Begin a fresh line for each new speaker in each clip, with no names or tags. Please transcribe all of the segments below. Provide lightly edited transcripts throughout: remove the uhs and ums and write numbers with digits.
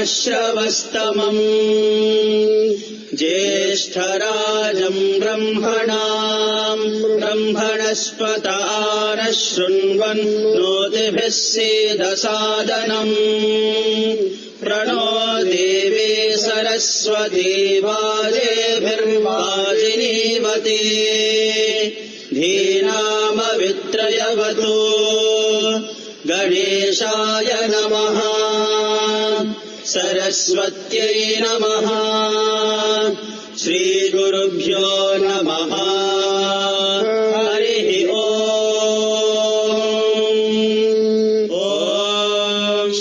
श्रवस्तमम् ज्येष्ठराजम् ब्रह्मणाम् ब्रह्मणस्पत नः शृण्वन् नोतिभिः सीदसादनम् प्रणो देवी सरस्वती वाजेभिर्वाजिनीवती धीनामवित्रयवतु गणेशाय नमः सरस्वत्यै नमः श्रीगुरुभ्यो नमः हरिः ॐ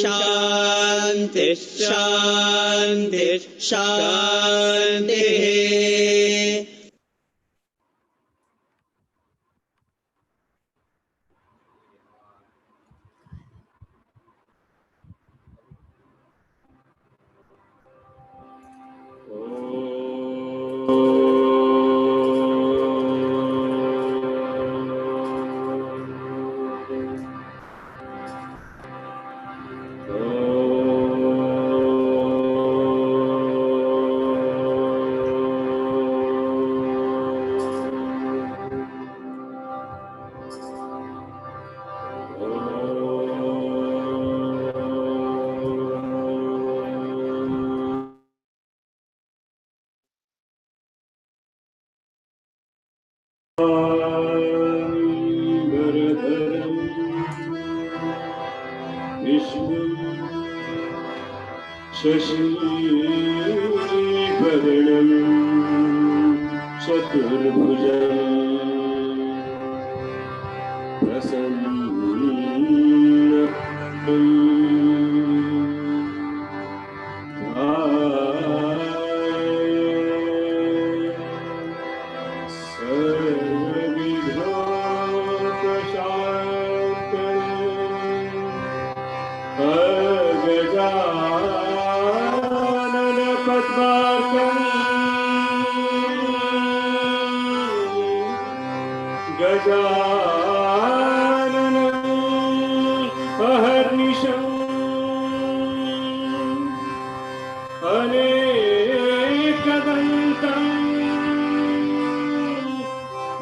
शान्ति शान्ति शान्तिः।
शशिवर्णं चतुर्भुजं प्रसन्नं गजानन अनेकदन्तम्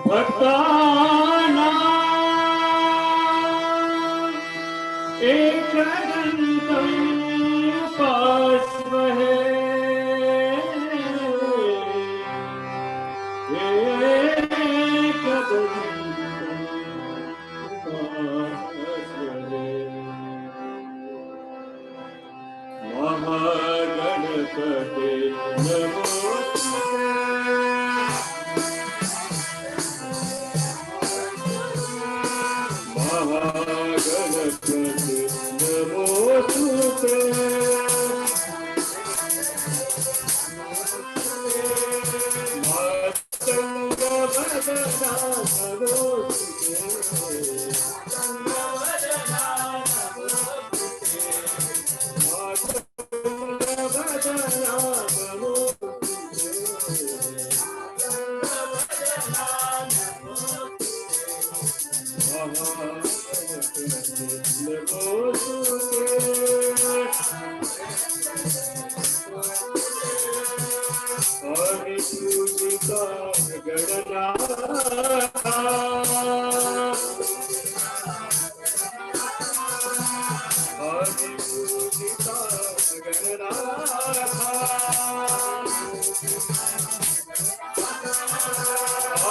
भक्तानाम् एकदन्तम् उपास्महे महागणपते नमोस्तुते महागणपते नमोस्तुते मातङ्गवदना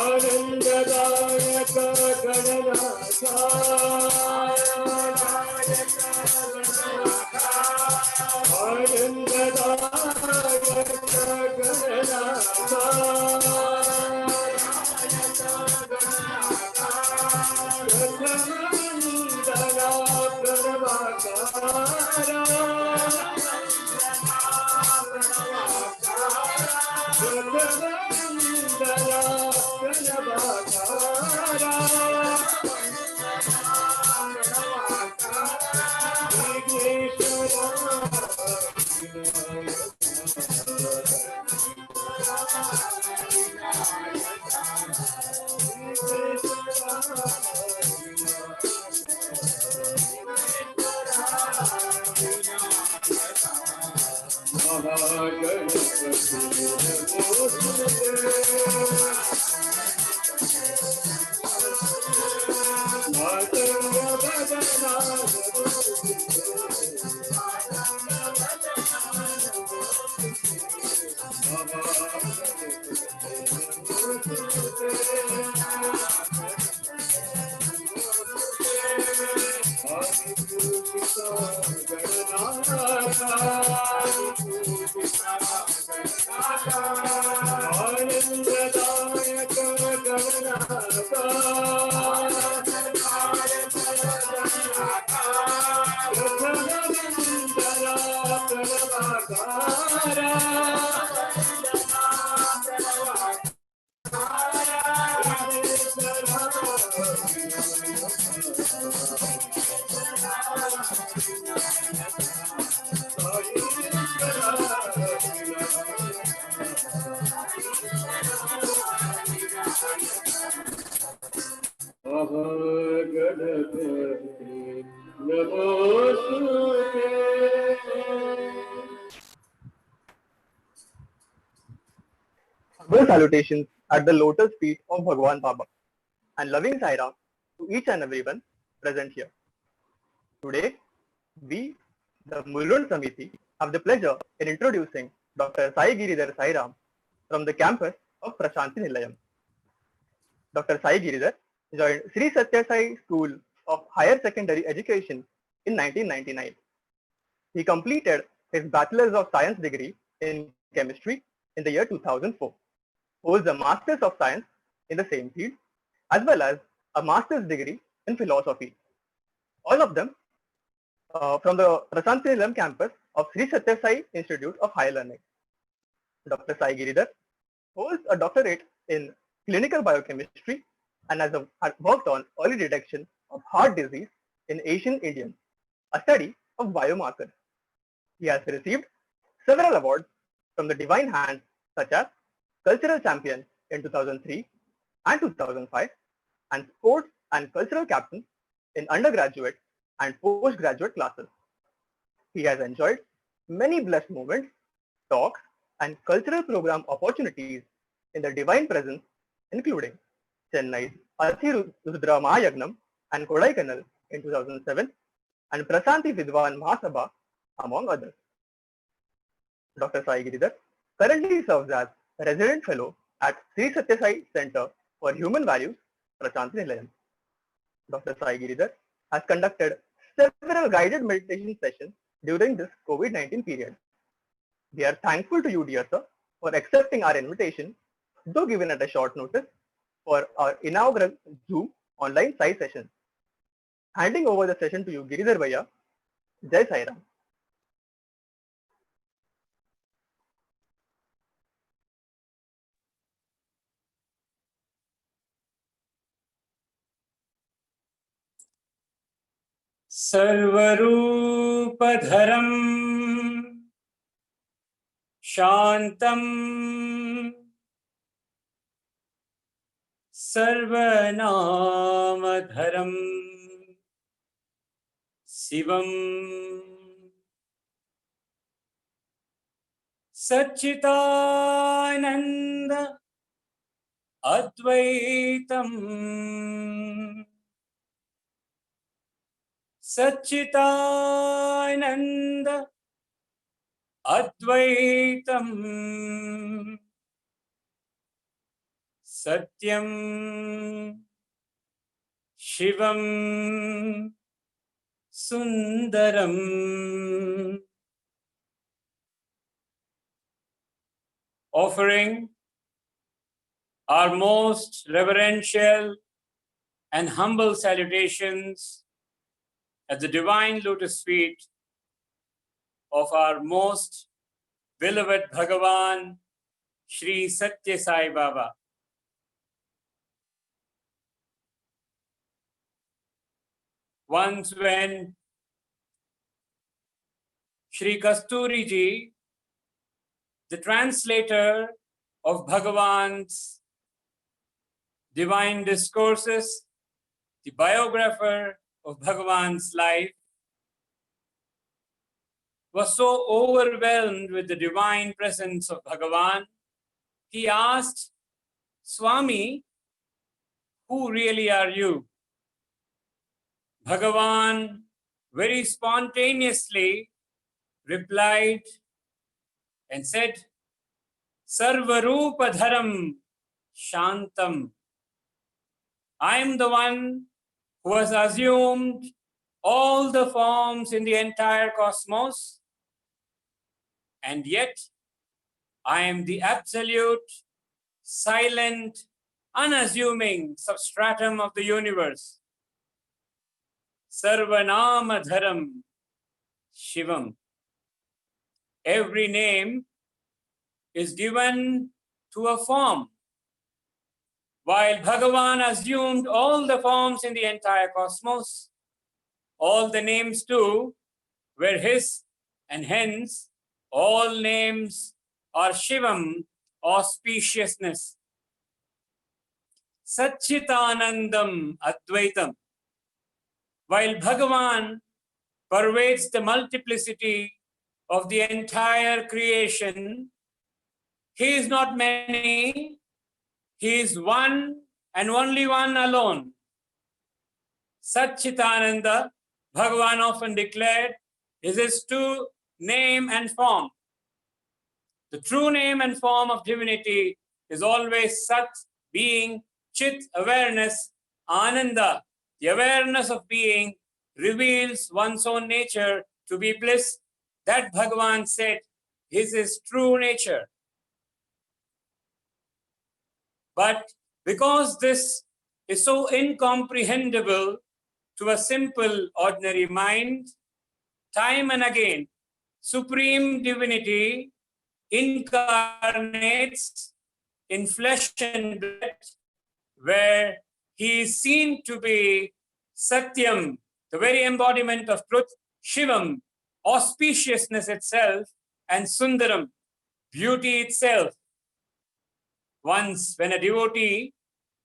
आनंददायक गणनाथा आनंददायक Gananatha Raghunandana प्रणवाकारा
Humble salutations at the lotus feet of Bhagwan Baba and loving Sairam to each and everyone present here. Today, we, the Mulund Samiti, have the pleasure in introducing Dr. Sai Giridhar Sairam from the campus of Prashanti Nilayam. Dr. Sai Giridhar joined Sri Satya Sai School of Higher Secondary Education in 1999. He completed his Bachelor's of Science degree in Chemistry in the year 2004, holds a Master's of Science in the same field, as well as a Master's degree in Philosophy. All of them from the Prashanti Nilayam Campus of Sri Satya Sai Institute of Higher Learning. Dr. Sai Giridhar holds a doctorate in clinical biochemistry and has worked on early detection of heart disease in Asian Indians, a study of biomarkers. He has received several awards from the divine hands such as Cultural Champion in 2003 and 2005 and Sports and Cultural Captain in undergraduate and postgraduate classes. He has enjoyed many blessed moments talks, and cultural program opportunities in the Divine Presence, including Chennai's Athirudra Mahayagnam and Kodaikanal in 2007, and Prashanti Vidwan Mahasabha, among others. Dr. Sai Giridhar currently serves as Resident Fellow at Sri Satya Sai Center for Human Values, Prashanti Nilayam. Dr. Sai Giridhar has conducted several guided meditation sessions during this COVID-19 period. We are thankful to you, dear sir, for accepting our invitation, though given at a short notice, for our inaugural Zoom online Sai session. Handing over the session to you, Giridhar Bhaiya. Jai Sairam.
सर्वरूपधरं शान्तम् सर्वनामधरं शिवम् सच्चिदानन्द अद्वैतम् सच्चिदानन्द अद्वैतम् सत्यं शिवं सुन्दरम् offering our most reverential and humble salutations at the divine lotus feet of our most beloved Bhagavan, Sri Satya Sai Baba. Once when Sri Kasturi Ji, the translator of Bhagavan's divine discourses, the biographer of Bhagavan's life, was so overwhelmed with the divine presence of Bhagavan, he asked, Swami, who really are you? Bhagavan very spontaneously replied and said, Sarvarupadharam Shantam. I am the one who has assumed all the forms in the entire cosmos, and yet I am the absolute, silent, unassuming substratum of the universe. Sarvanamadharam Shivam. Every name is given to a form. While Bhagavan assumed all the forms in the entire cosmos, all the names too were his, and hence all names are Shivam, auspiciousness. Satchitanandam Advaitam. While Bhagavan pervades the multiplicity of the entire creation, he is not many, he is one and only one alone. Satchitananda, Bhagavan often declared, is his true name and form. The true name and form of divinity is always Sat, being, Chit, awareness, Ananda, the awareness of being reveals one's own nature to be bliss. That Bhagavan said is his true nature. But because this is so incomprehensible to a simple, ordinary mind, time and again, Supreme Divinity incarnates in flesh and blood, where he is seen to be Satyam, the very embodiment of truth, Shivam, auspiciousness itself, and Sundaram, beauty itself. Once, when a devotee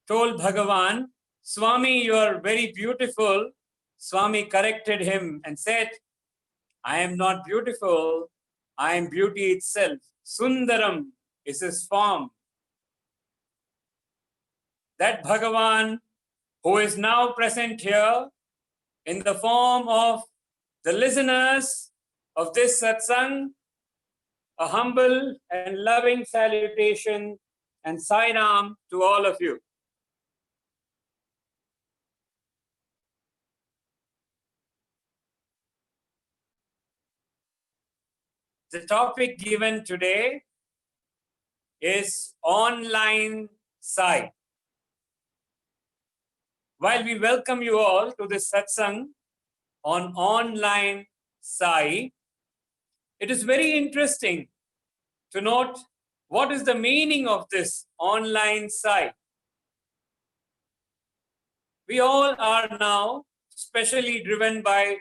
told Bhagavan, Swami, you are very beautiful, Swami corrected him and said, I am not beautiful, I am beauty itself. Sundaram is his form. That Bhagavan who is now present here in the form of the listeners of this satsang, a humble and loving salutation and Sairam to all of you. The topic given today is online Sai. While we welcome you all to this satsang on online Sai, it is very interesting to note what is the meaning of this online Sai. We all are now especially driven by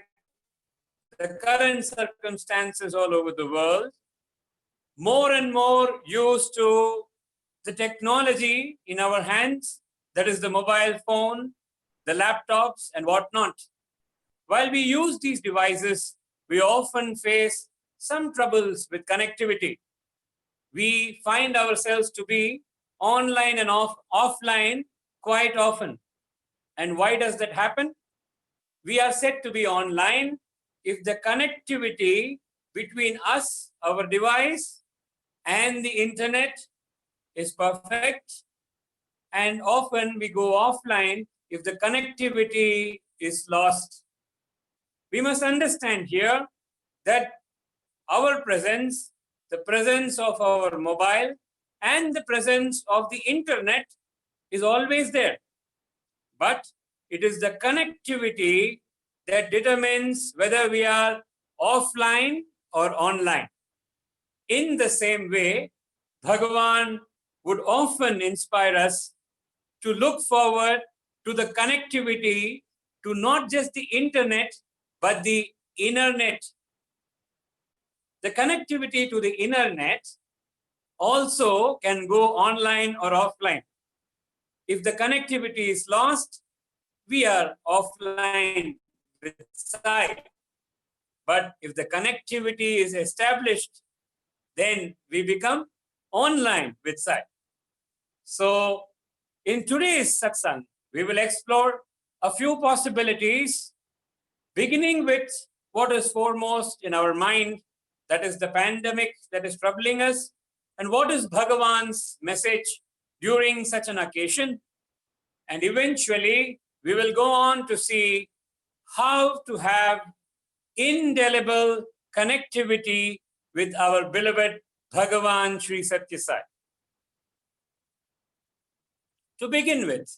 the current circumstances all over the world, more and more used to the technology in our hands, that is the mobile phone, the laptops and whatnot. While we use these devices, we often face some troubles with connectivity. We find ourselves to be online and offline quite often. And why does that happen? We are said to be online if the connectivity between us, our device, and the internet is perfect. And often we go offline if the connectivity is lost. We must understand here that our presence, the presence of our mobile, and the presence of the internet is always there. But it is the connectivity that determines whether we are offline or online. In the same way, Bhagavan would often inspire us to look forward to the connectivity to not just the internet, but the inner net. The connectivity to the inner net also can go online or offline. If the connectivity is lost, we are offline with Sai. But if the connectivity is established, then we become online with Sai. So in today's satsang, we will explore a few possibilities, beginning with what is foremost in our mind, that is the pandemic that is troubling us, and what is Bhagavan's message during such an occasion. And eventually, we will go on to see how to have indelible connectivity with our beloved Bhagavan Sri Satya Sai. To begin with,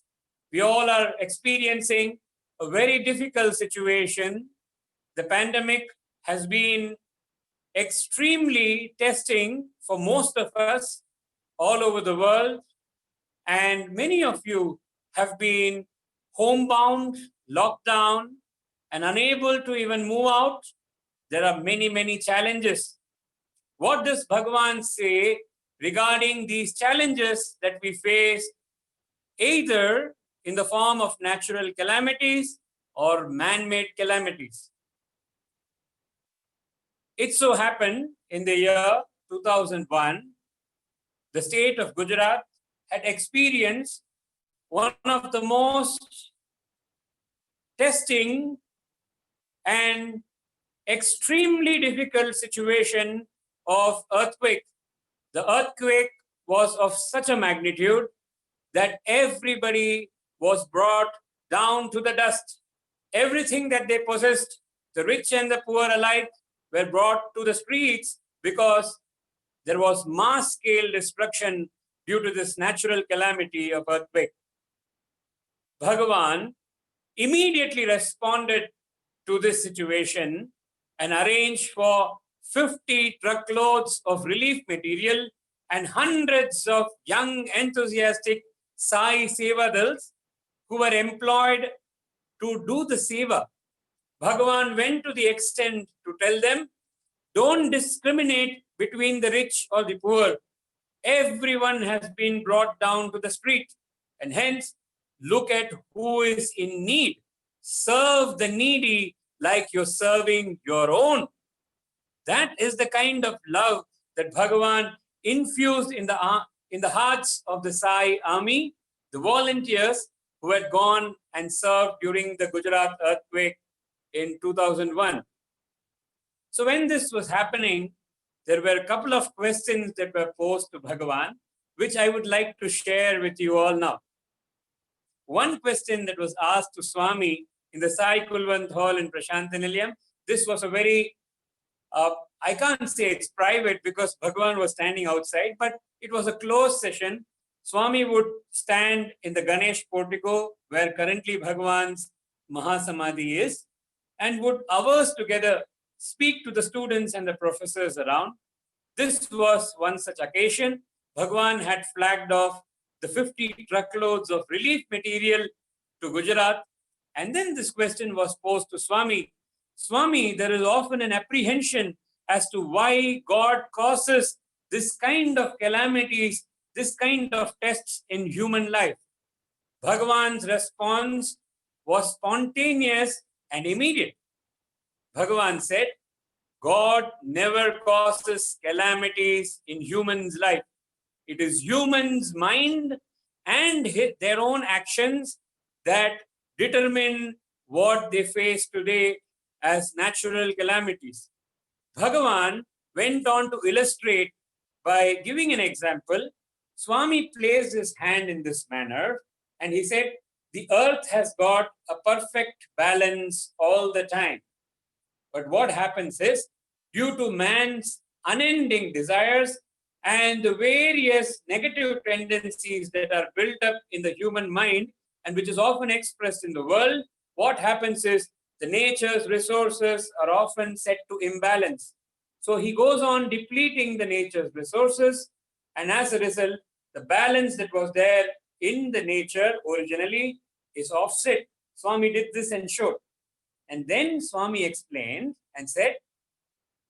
we all are experiencing a very difficult situation. The pandemic has been extremely testing for most of us all over the world, and many of you have been homebound, locked down, and unable to even move out. There are many, many challenges. What does Bhagavan say regarding these challenges that we face, either in the form of natural calamities or man-made calamities? It so happened in the year 2001, the state of Gujarat had experienced one of the most testing and extremely difficult situation of earthquake. The earthquake was of such a magnitude that everybody was brought down to the dust. Everything that they possessed, the rich and the poor alike, were brought to the streets because there was mass-scale destruction due to this natural calamity of earthquake. Bhagavan immediately responded to this situation and arranged for 50 truckloads of relief material and hundreds of young enthusiastic Sai Sevadals who were employed to do the seva. Bhagavan went to the extent to tell them, don't discriminate between the rich or the poor. Everyone has been brought down to the street, and hence look at who is in need. Serve the needy like you're serving your own. That is the kind of love that Bhagavan infused in the hearts of the Sai army, the volunteers who had gone and served during the Gujarat earthquake in 2001. So when this was happening, there were a couple of questions that were posed to Bhagavan, which I would like to share with you all now. One question that was asked to Swami in the Sai Kulwant Hall in Prashanti Nilayam, this was a very, I can't say it's private because Bhagavan was standing outside, but it was a closed session. Swami would stand in the Ganesh portico where currently Bhagavan's Mahasamadhi is, and would hours together speak to the students and the professors around. This was one such occasion. Bhagavan had flagged off the 50 truckloads of relief material to Gujarat. And then this question was posed to Swami. Swami, there is often an apprehension as to why God causes this kind of calamities, this kind of tests in human life. Bhagavan's response was spontaneous and immediate. Bhagavan said, God never causes calamities in humans' life. It is humans' mind and their own actions that determine what they face today as natural calamities. Bhagavan went on to illustrate by giving an example. Swami placed his hand in this manner and he said, the earth has got a perfect balance all the time. But what happens is, due to man's unending desires and the various negative tendencies that are built up in the human mind and which is often expressed in the world, what happens is the nature's resources are often set to imbalance. So he goes on depleting the nature's resources, and as a result, the balance that was there in the nature originally is offset. Swami did this and showed. And then Swami explained and said,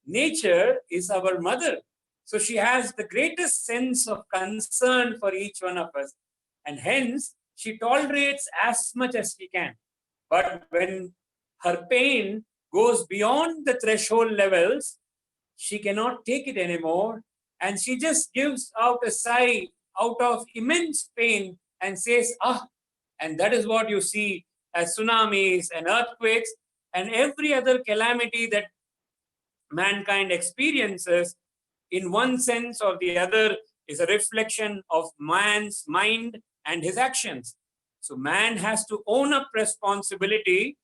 nature is our mother. So she has the greatest sense of concern for each one of us. And hence, she tolerates as much as she can. But when her pain goes beyond the threshold levels, she cannot take it anymore. And she just gives out a sigh out of immense pain and says, ah, and that is what you see as tsunamis and earthquakes and every other calamity that mankind experiences, in one sense or the other, is a reflection of man's mind and his actions. So man has to own up responsibility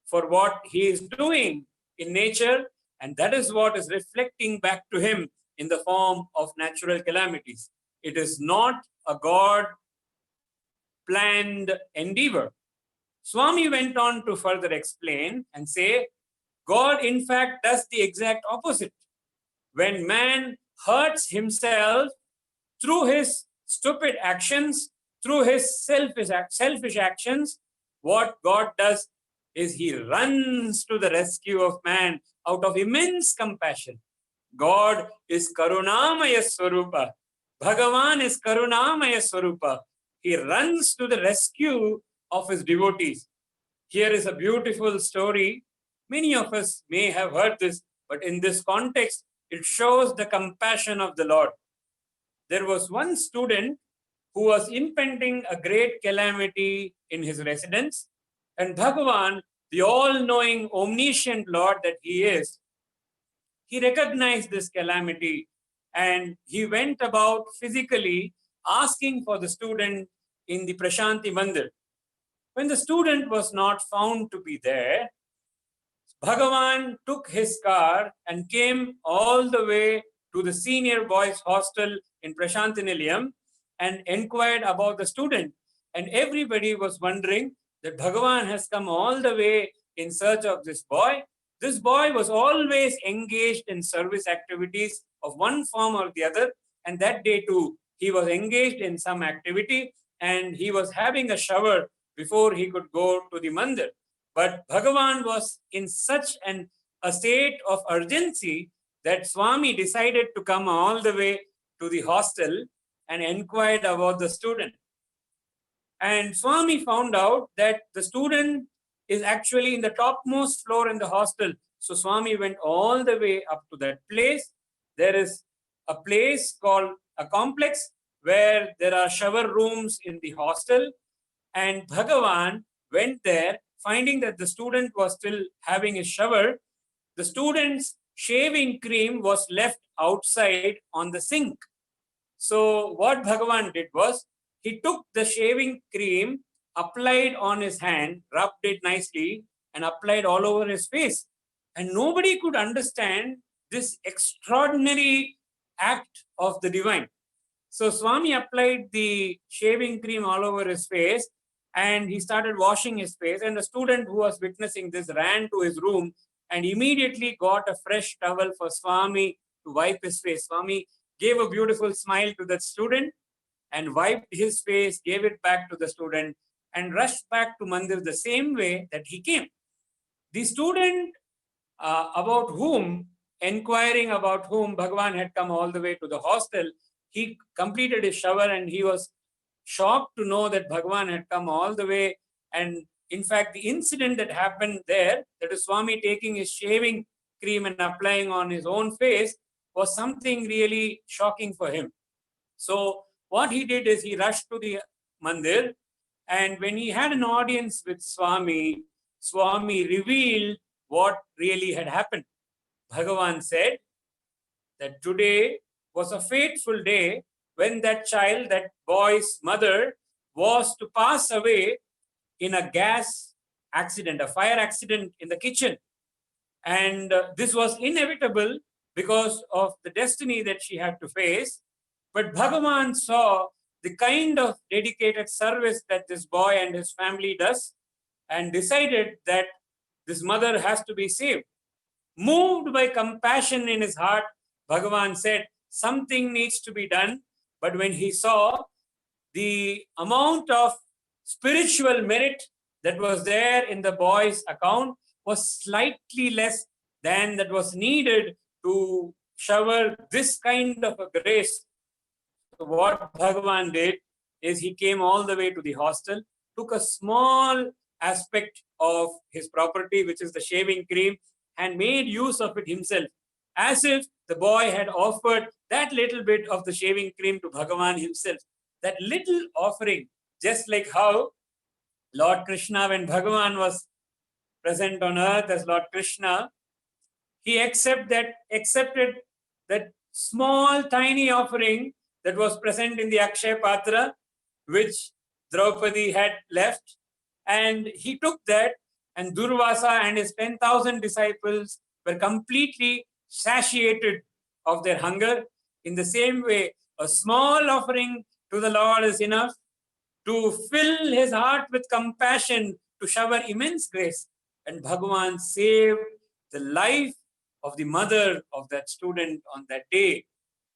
for what he is doing in nature, and that is what is reflecting back to him in the form of natural calamities. It is not a God-planned endeavor. Swami went on to further explain and say, God in fact does the exact opposite. When man hurts himself through his stupid actions, through his selfish actions, what God does is he runs to the rescue of man out of immense compassion. God is Karunamaya Swarupa. Bhagavan is Karunamaya Swarupa. He runs to the rescue of his devotees. Here is a beautiful story. Many of us may have heard this, but in this context, it shows the compassion of the Lord. There was one student who was impending a great calamity in his residence, and Bhagavan, the all-knowing, omniscient Lord that he is, he recognized this calamity and he went about physically asking for the student in the Prashanti Mandir. When the student was not found to be there, Bhagavan took his car and came all the way to the senior boys hostel in Prashanti Nilayam and inquired about the student. And everybody was wondering that Bhagavan has come all the way in search of this boy. This boy was always engaged in service activities of one form or the other. And that day too, he was engaged in some activity and he was having a shower before he could go to the mandir. But Bhagavan was in such a state of urgency that Swami decided to come all the way to the hostel and inquired about the student. And Swami found out that the student is actually in the topmost floor in the hostel. So Swami went all the way up to that place. There is a place called a complex where there are shower rooms in the hostel. And Bhagavan went there, finding that the student was still having a shower. The student's shaving cream was left outside on the sink. So what Bhagavan did was, he took the shaving cream, applied on his hand, rubbed it nicely, and applied all over his face. And nobody could understand this extraordinary act of the divine. So Swami applied the shaving cream all over his face, and he started washing his face. And the student who was witnessing this ran to his room and immediately got a fresh towel for Swami to wipe his face. Swami gave a beautiful smile to the student and wiped his face, gave it back to the student, and rushed back to Mandir the same way that he came. The student inquiring about whom Bhagavan had come all the way to the hostel, he completed his shower and he was shocked to know that Bhagavan had come all the way. And in fact, the incident that happened there, that is Swami taking his shaving cream and applying on his own face, was something really shocking for him. So what he did is he rushed to the mandir, and when he had an audience with Swami, Swami revealed what really had happened. Bhagavan said that today was a fateful day when that child, that boy's mother, was to pass away in a gas accident, a fire accident in the kitchen. And this was inevitable because of the destiny that she had to face. But Bhagavan saw the kind of dedicated service that this boy and his family does, and decided that this mother has to be saved. Moved by compassion in his heart, Bhagavan said, something needs to be done. But when he saw the amount of spiritual merit that was there in the boy's account was slightly less than that was needed to shower this kind of a grace. So what Bhagavan did is he came all the way to the hostel, took a small aspect of his property, which is the shaving cream, and made use of it himself, as if the boy had offered that little bit of the shaving cream to Bhagavan himself. That little offering, just like how Lord Krishna, when Bhagavan was present on earth as Lord Krishna, he accepted that small, tiny offering that was present in the Akshay Patra, which Draupadi had left. And he took that, and Durvasa and his 10,000 disciples were completely satiated of their hunger. In the same way, a small offering to the Lord is enough to fill his heart with compassion, to shower immense grace. And Bhagavan saved the life of the mother of that student on that day,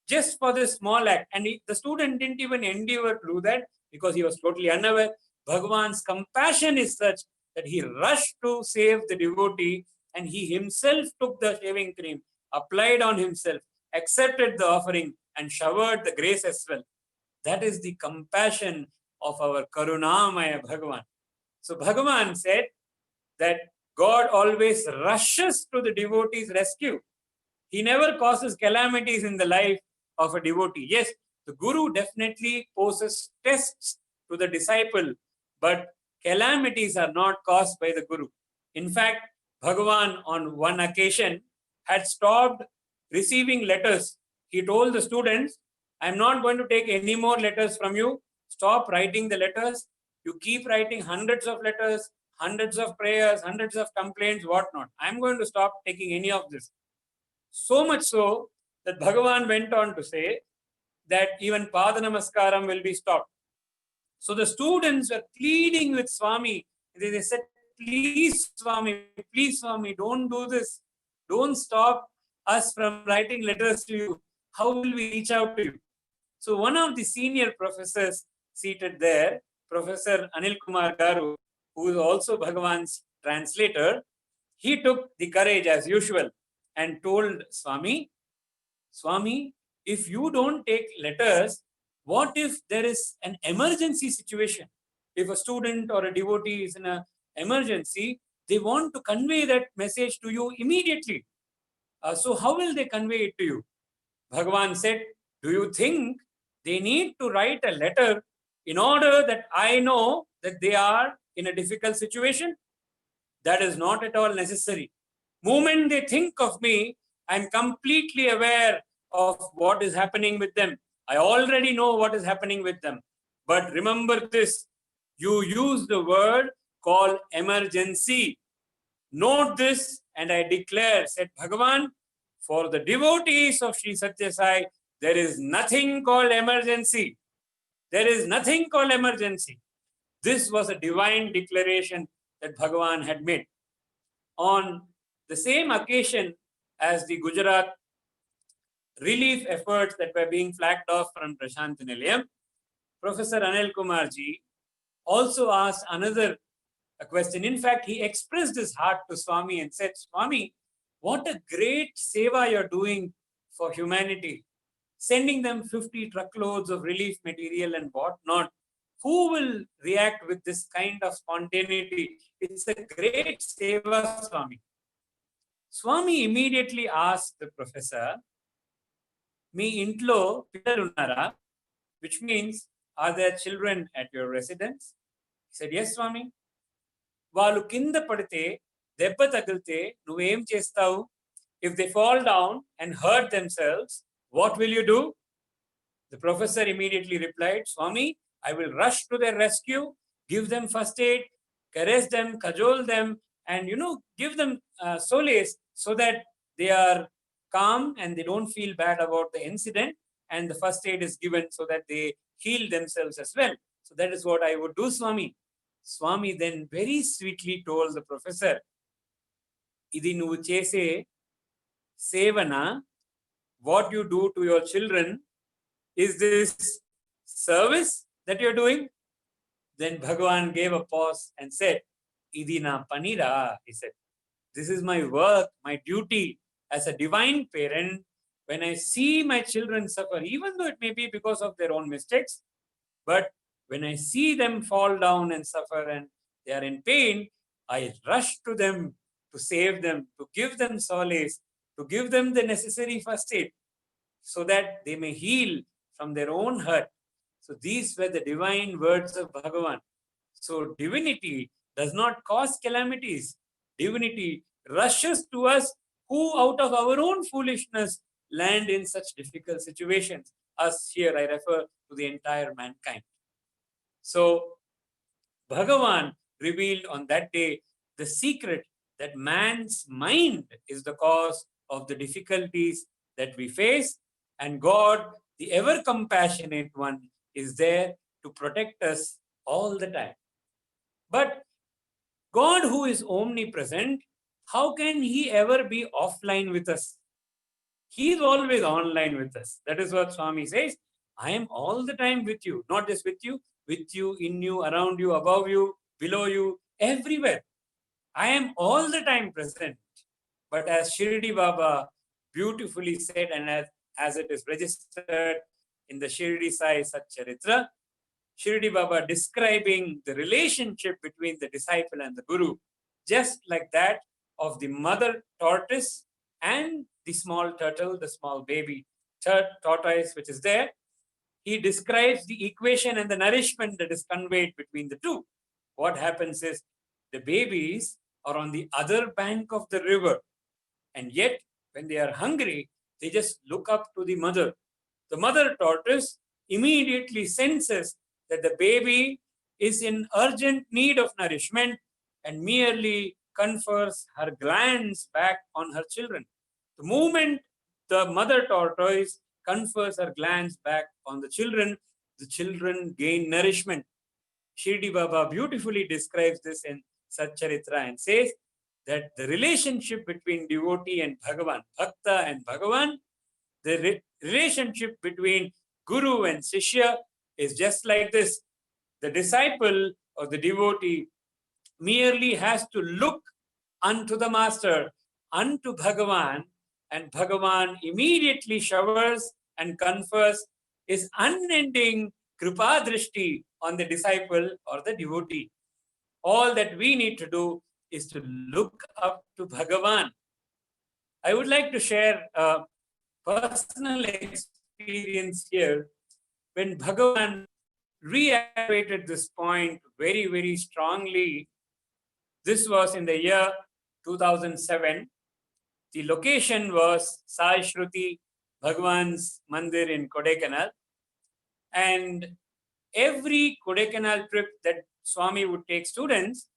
just for this small act. And the student didn't even endeavor to do that because he was totally unaware. Bhagavan's compassion is such that he rushed to save the devotee, and he himself took the shaving cream, applied on himself, accepted the offering, and showered the grace as well. That is the compassion of our Karunamaya Bhagavan. So Bhagavan said that God always rushes to the devotee's rescue. He never causes calamities in the life of a devotee. Yes, the Guru definitely poses tests to the disciple, but calamities are not caused by the Guru. In fact, Bhagavan on one occasion had stopped receiving letters. He told the students, I'm not going to take any more letters from you. Stop writing the letters. You keep writing hundreds of letters, hundreds of prayers, hundreds of complaints, whatnot. I'm going to stop taking any of this. So much so that Bhagavan went on to say that even Pada Namaskaram will be stopped. So the students were pleading with Swami. They said, please Swami, don't do this. Don't stop us from writing letters to you. How will we reach out to you? So one of the senior professors seated there, Professor Anil Kumar Garu, who is also Bhagavan's translator, he took the courage as usual and told Swami, if you don't take letters, what if there is an emergency situation? If a student or a devotee is in an emergency, they want to convey that message to you immediately. So how will they convey it to you? Bhagavan said, do you think they need to write a letter in order that I know that they are in a difficult situation? That is not at all necessary. Moment they think of me, I'm completely aware of what is happening with them. I already know what is happening with them. But remember this, you use the word called emergency. Note this, and I declare, said Bhagavan, for the devotees of Sri Satya Sai, there is nothing called emergency. There is nothing called emergency. This was a divine declaration that Bhagavan had made. On the same occasion as the Gujarat relief efforts that were being flagged off from Prashanti Nilayam, Professor Anil Kumarji also asked another question. In fact, he expressed his heart to Swami and said, Swami, what a great seva you're doing for humanity, sending them 50 truckloads of relief material and whatnot. Who will react with this kind of spontaneity? It's a great seva, Swami. Swami immediately asked the professor, me intlo pillalunnara, which means, are there children at your residence? He said, yes, Swami. వాళ్ళు కింద పడితే దెబ్బ తగిలితే నువ్వేం చేస్తావు? If they fall down and hurt themselves, what will you do? The professor immediately replied, Swami, I will rush to their rescue, give them first aid, caress them, cajole them, and give them solace so that they are calm and they don't feel bad about the incident, and the first aid is given so that they heal themselves as well. So that is what I would do, Swami. Swami then very sweetly told the professor, Idi nuvu chese sevana, what you do to your children, is this service that you're doing? Then Bhagavan gave a pause and said, Idi na panira, he said. This is my work, my duty as a divine parent. When I see my children suffer, even though it may be because of their own mistakes, but when I see them fall down and suffer and they are in pain, I rush to them to save them, to give them solace, to give them the necessary first aid so that they may heal from their own hurt. So these were the divine words of Bhagavan. So divinity does not cause calamities. Divinity rushes to us who out of our own foolishness land in such difficult situations. Us here, I refer to the entire mankind. So Bhagavan revealed on that day the secret that man's mind is the cause of the difficulties that we face, and God, the ever compassionate one, is there to protect us all the time. But God, who is omnipresent, how can he ever be offline with us? He is always online with us. That is what Swami says. I am all the time with you, not just with you, in you, around you, above you, below you, everywhere. I am all the time present. But as Shirdi Baba beautifully said, and as it is registered in the Shirdi Sai Satcharitra, Shirdi Baba describing the relationship between the disciple and the Guru, just like that of the mother tortoise and the small turtle, the small baby tortoise which is there. He describes the equation and the nourishment that is conveyed between the two. What happens is the babies are on the other bank of the river, and yet when they are hungry, they just look up to the mother. The mother tortoise immediately senses that the baby is in urgent need of nourishment and merely confers her glands back on her children. The moment the mother tortoise confers her glands back on the children gain nourishment. Shirdi Baba beautifully describes this in Satcharitra and says that the relationship between devotee and Bhagavan, Bhakta and Bhagavan, the relationship between Guru and Shishya is just like this. The disciple or the devotee merely has to look unto the master, unto Bhagavan, and Bhagavan immediately showers and confers his unending kripa drishti on the disciple or the devotee. All that we need to do is to look up to Bhagavan. I would like to share a personal experience here when Bhagavan reiterated this point very, very strongly. This was in the year 2007. The location was Sai Shruti Bhagavan's Mandir in Kodaikanal. And every Kodaikanal trip that Swami would take students,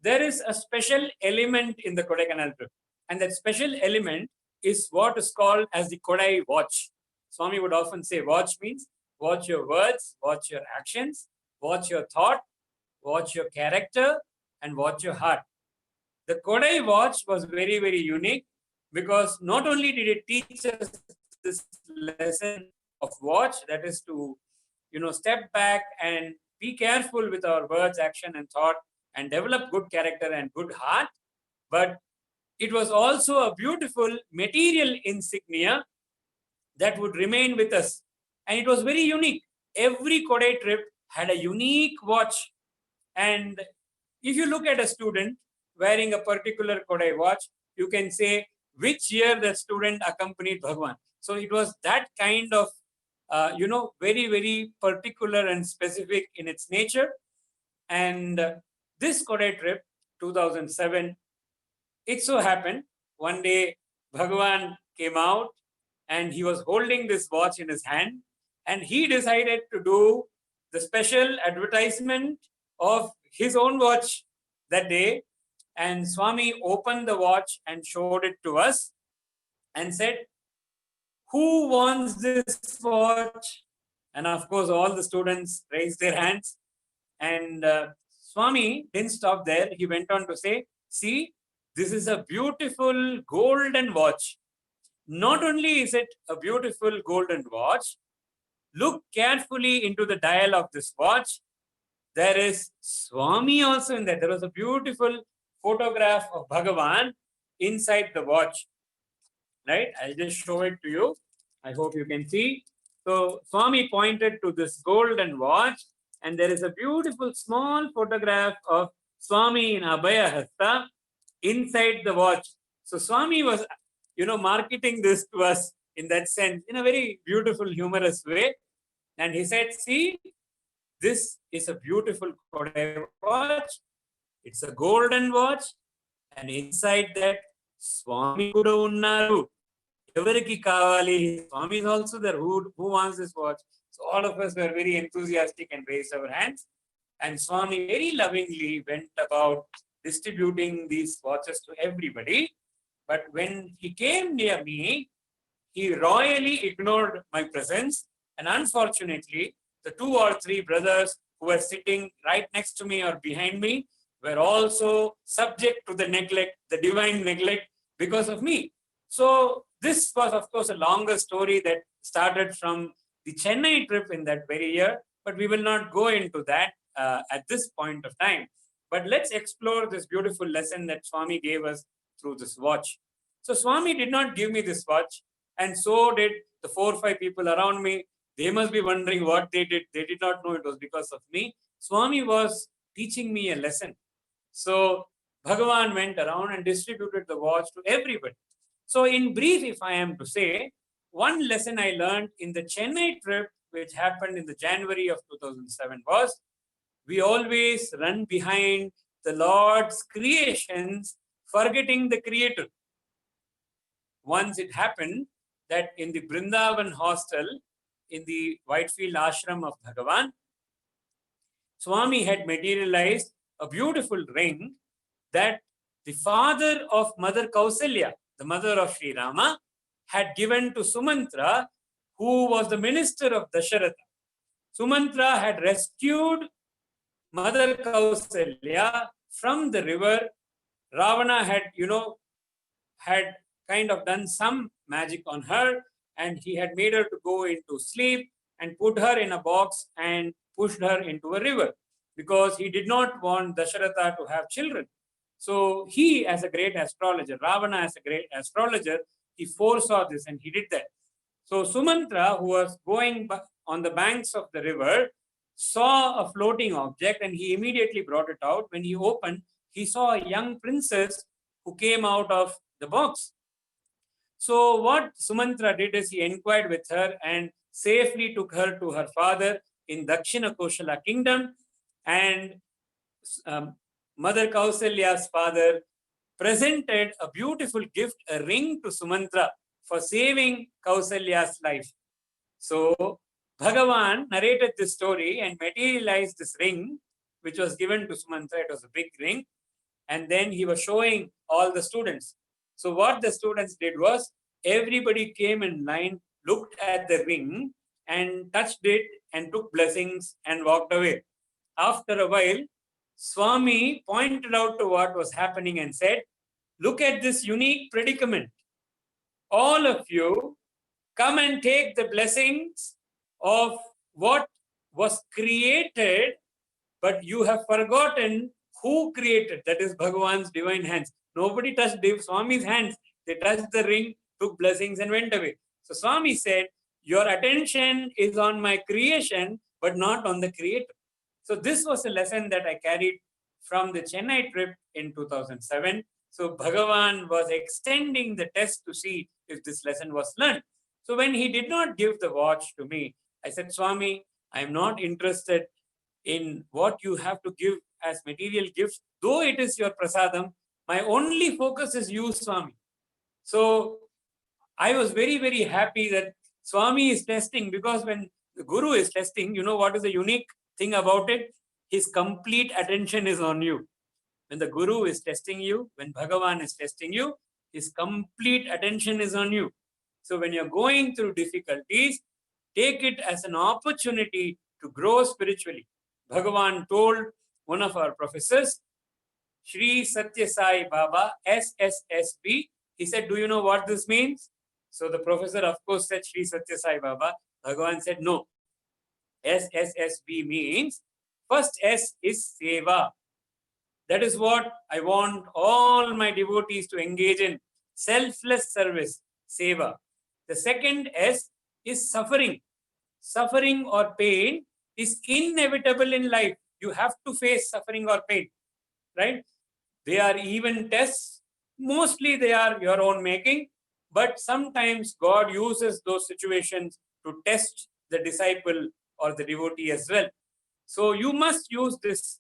there is a special element in the Kodaikanal trip. And that special element is what is called as the Kodai watch. Swami would often say watch means watch your words, watch your actions, watch your thought, watch your character, and watch your heart. The Kodai watch was very, very unique because not only did it teach us this lesson of watch, that is to, step back and be careful with our words, action, and thought, and develop good character and good heart, but it was also a beautiful material insignia that would remain with us. And it was very unique. Every Kodai trip had a unique watch. And if you look at a student wearing a particular Kodai watch, you can say which year the student accompanied Bhagwan. So it was that kind of, very, very particular and specific in its nature. And this Kodai trip, 2007, it so happened one day Bhagavan came out and he was holding this watch in his hand, and he decided to do the special advertisement of his own watch that day. And Swami opened the watch and showed it to us and said, "Who wants this watch?" And of course, all the students raised their hands. And Swami didn't stop there. He went on to say, "See, this is a beautiful golden watch. Not only is it a beautiful golden watch, look carefully into the dial of this watch. There is Swami also in there. There was a beautiful photograph of Bhagavan inside the watch. Right? I'll just show it to you. I hope you can see. So Swami pointed to this golden watch, and there is a beautiful small photograph of Swami in Abhaya Hasta inside the watch. So Swami was, marketing this to us in that sense, in a very beautiful, humorous way. And he said, "See, this is a beautiful Kodai watch. It's a golden watch. And inside that, Swami kuda unnaru. Evariki kavali. Swami is also there. Who wants this watch?" So all of us were very enthusiastic and raised our hands. And Swami very lovingly went about distributing these watches to everybody. But when he came near me, he royally ignored my presence. And unfortunately, the 2 or 3 brothers who were sitting right next to me or behind me were also subject to the neglect, the divine neglect, because of me. So this was, of course, a longer story that started from the Chennai trip in that very year, but we will not go into that at this point of time. But let's explore this beautiful lesson that Swami gave us through this watch. So Swami did not give me this watch, and so did the 4 or 5 people around me. They must be wondering what they did. They did not know it was because of me. Swami was teaching me a lesson. So Bhagavan went around and distributed the watch to everybody. So in brief, if I am to say, one lesson I learned in the Chennai trip, which happened in the January of 2007, was we always run behind the Lord's creations, forgetting the Creator. Once it happened that in the Brindavan hostel, in the Whitefield ashram of Bhagavan, Swami had materialized a beautiful ring that the father of Mother Kausalya, the mother of Sri Rama, had given to Sumantra, who was the minister of Dasharatha. Sumantra had rescued Mother Kausalya from the river. Ravana had, had kind of done some magic on her, and he had made her to go into sleep and put her in a box and pushed her into a river because he did not want Dasharatha to have children. So he, as a great astrologer, Ravana as a great astrologer, he foresaw this and he did that. So Sumantra, who was going on the banks of the river, saw a floating object and he immediately brought it out. When he opened, he saw a young princess who came out of the box. So what Sumantra did is he inquired with her and safely took her to her father in Dakshina Koshala kingdom, and Mother Kausalya's father presented a beautiful gift, a ring to Sumantra for saving Kausalya's life. So Bhagavan narrated this story and materialized this ring, which was given to Sumantra. It was a big ring. And then he was showing all the students. So what the students did was, everybody came in line, looked at the ring and touched it and took blessings and walked away. After a while, Swami pointed out to what was happening and said, look at this unique predicament. All of you come and take the blessings of what was created, but you have forgotten who created, that is Bhagavan's divine hands. Nobody touched Swami's hands. They touched the ring, took blessings and went away. So Swami said, your attention is on my creation, but not on the creator. So this was a lesson that I carried from the Chennai trip in 2007. So Bhagavan was extending the test to see if this lesson was learned. So when he did not give the watch to me, I said, Swami, I am not interested in what you have to give as material gifts, though it is your prasadam. My only focus is you, Swami. So I was very, very happy that Swami is testing, because when the Guru is testing, you know what is the unique thing about it? His complete attention is on you. When the Guru is testing you, when Bhagavan is testing you, his complete attention is on you. So when you're going through difficulties, take it as an opportunity to grow spiritually. Bhagavan told one of our professors, Sri Satya Sai Baba, SSSB. He said, do you know what this means? So the professor, of course, said Sri Satya Sai Baba. Bhagavan said, no. SSSB means, first S is Seva. That is what I want all my devotees to engage in. Selfless service, Seva. The second S is suffering. Suffering or pain is inevitable in life. You have to face suffering or pain, right? They are even tests. Mostly they are your own making, but sometimes God uses those situations to test the disciple or the devotee as well. So you must use this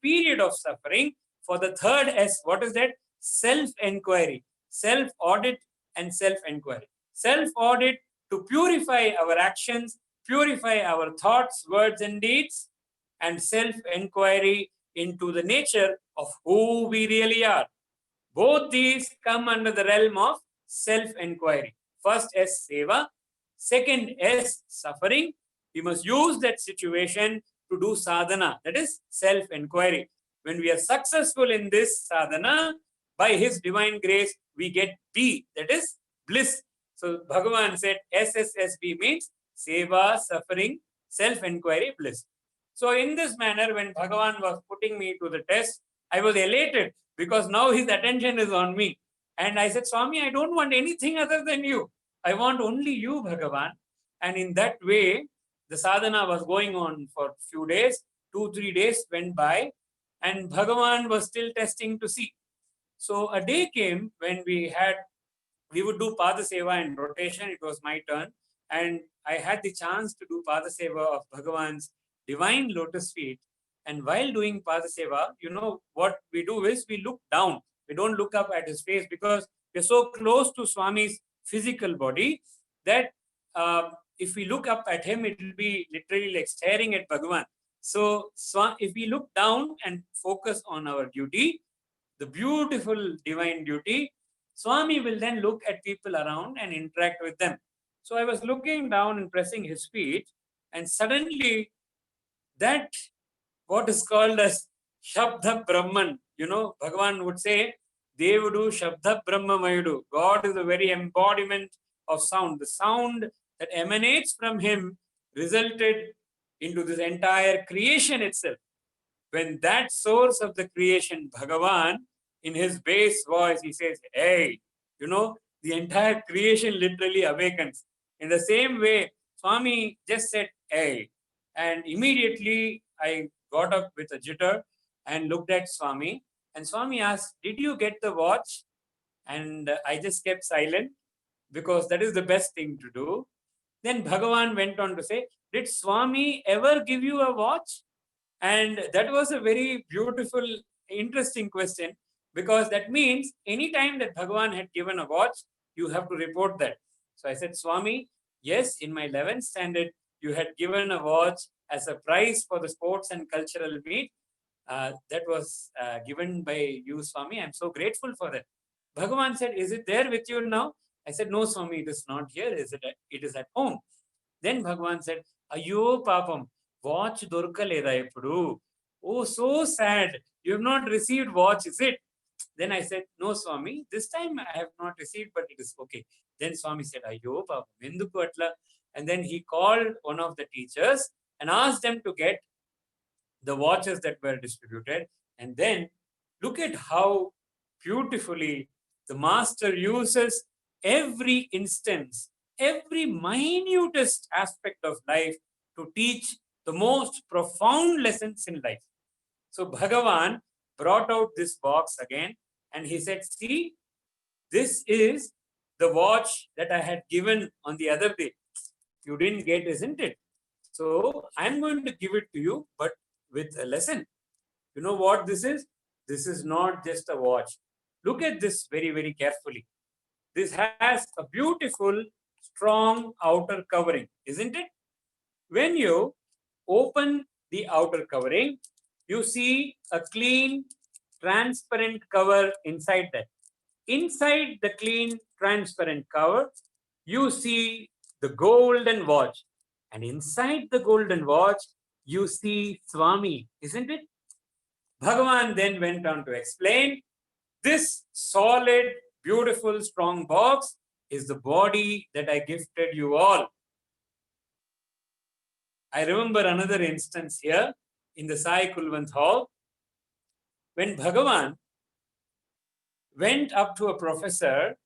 period of suffering for the third S. What is that? Self-enquiry, self-audit and self-enquiry. Self-audit to purify our actions, purify our thoughts, words and deeds, and self-enquiry into the nature of who we really are. Both these come under the realm of self-enquiry. First S, Seva. Second S, suffering. We must use that situation to do sadhana, that is self-enquiry. When we are successful in this sadhana, by His divine grace, we get B, that is bliss. So Bhagavan said SSSB means Seva, suffering, self-enquiry, bliss. So in this manner, when Bhagavan was putting me to the test, I was elated because now his attention is on me. And I said, Swami, I don't want anything other than you. I want only you, Bhagavan. And in that way, the sadhana was going on for a few days. 2-3 days went by and Bhagavan was still testing to see. So a day came when we would do Pada Seva in rotation. It was my turn. And I had the chance to do Pada Seva of Bhagavan's divine lotus feet. And while doing Pada Seva, you know, what we do is we look down. We don't look up at his face because we're so close to Swami's physical body that if we look up at him, it will be literally like staring at Bhagavan. So if we look down and focus on our duty, the beautiful divine duty, Swami will then look at people around and interact with them. So I was looking down and pressing his feet, and suddenly that what is called as Shabda Brahman, you know, Bhagavan would say, Devudu Shabda Brahma Mayudu. God is the very embodiment of sound. The sound that emanates from him resulted into this entire creation itself. When that source of the creation, Bhagavan, in his bass voice, he says, hey, you know, the entire creation literally awakens. In the same way, Swami just said, hey, and immediately I got up with a jitter and looked at Swami. And Swami asked, "Did you get the watch?" And I just kept silent because that is the best thing to do. Then Bhagavan went on to say, "Did Swami ever give you a watch?" And that was a very beautiful, interesting question, because that means anytime that Bhagavan had given a watch, you have to report that. So I said, "Swami, yes, in my 11th standard, you had given a watch as a prize for the sports and cultural meet. That was given by you, Swami. I'm so grateful for that." Bhagavan said, "Is it there with you now?" I said, "No, Swami, it is not here. It is at home." Then Bhagavan said, "Ayyo papam, watch dorkaleda ippudu. Oh, so sad. You have not received watch, is it?" Then I said, "No, Swami, this time I have not received, but it is okay." Then Swami said, "Ayyo papam, enduku atla?" And then he called one of the teachers and asked them to get the watches that were distributed. And then look at how beautifully the master uses every instance, every minutest aspect of life to teach the most profound lessons in life. So Bhagavan brought out this box again and he said, "See, this is the watch that I had given on the other day. You didn't get, isn't it? So I'm going to give it to you, but with a lesson. You know what this is? This is not just a watch. Look at this very, very carefully. This has a beautiful, strong outer covering, isn't it? When you open the outer covering, you see a clean, transparent cover inside that. Inside the clean, transparent cover, you see the golden watch. And inside the golden watch, you see Swami, isn't it? Bhagavan then went on to explain, this solid, beautiful, strong box is the body that I gifted you all. I remember another instance here in the Sai Kulwant Hall, when Bhagavan went up to a professor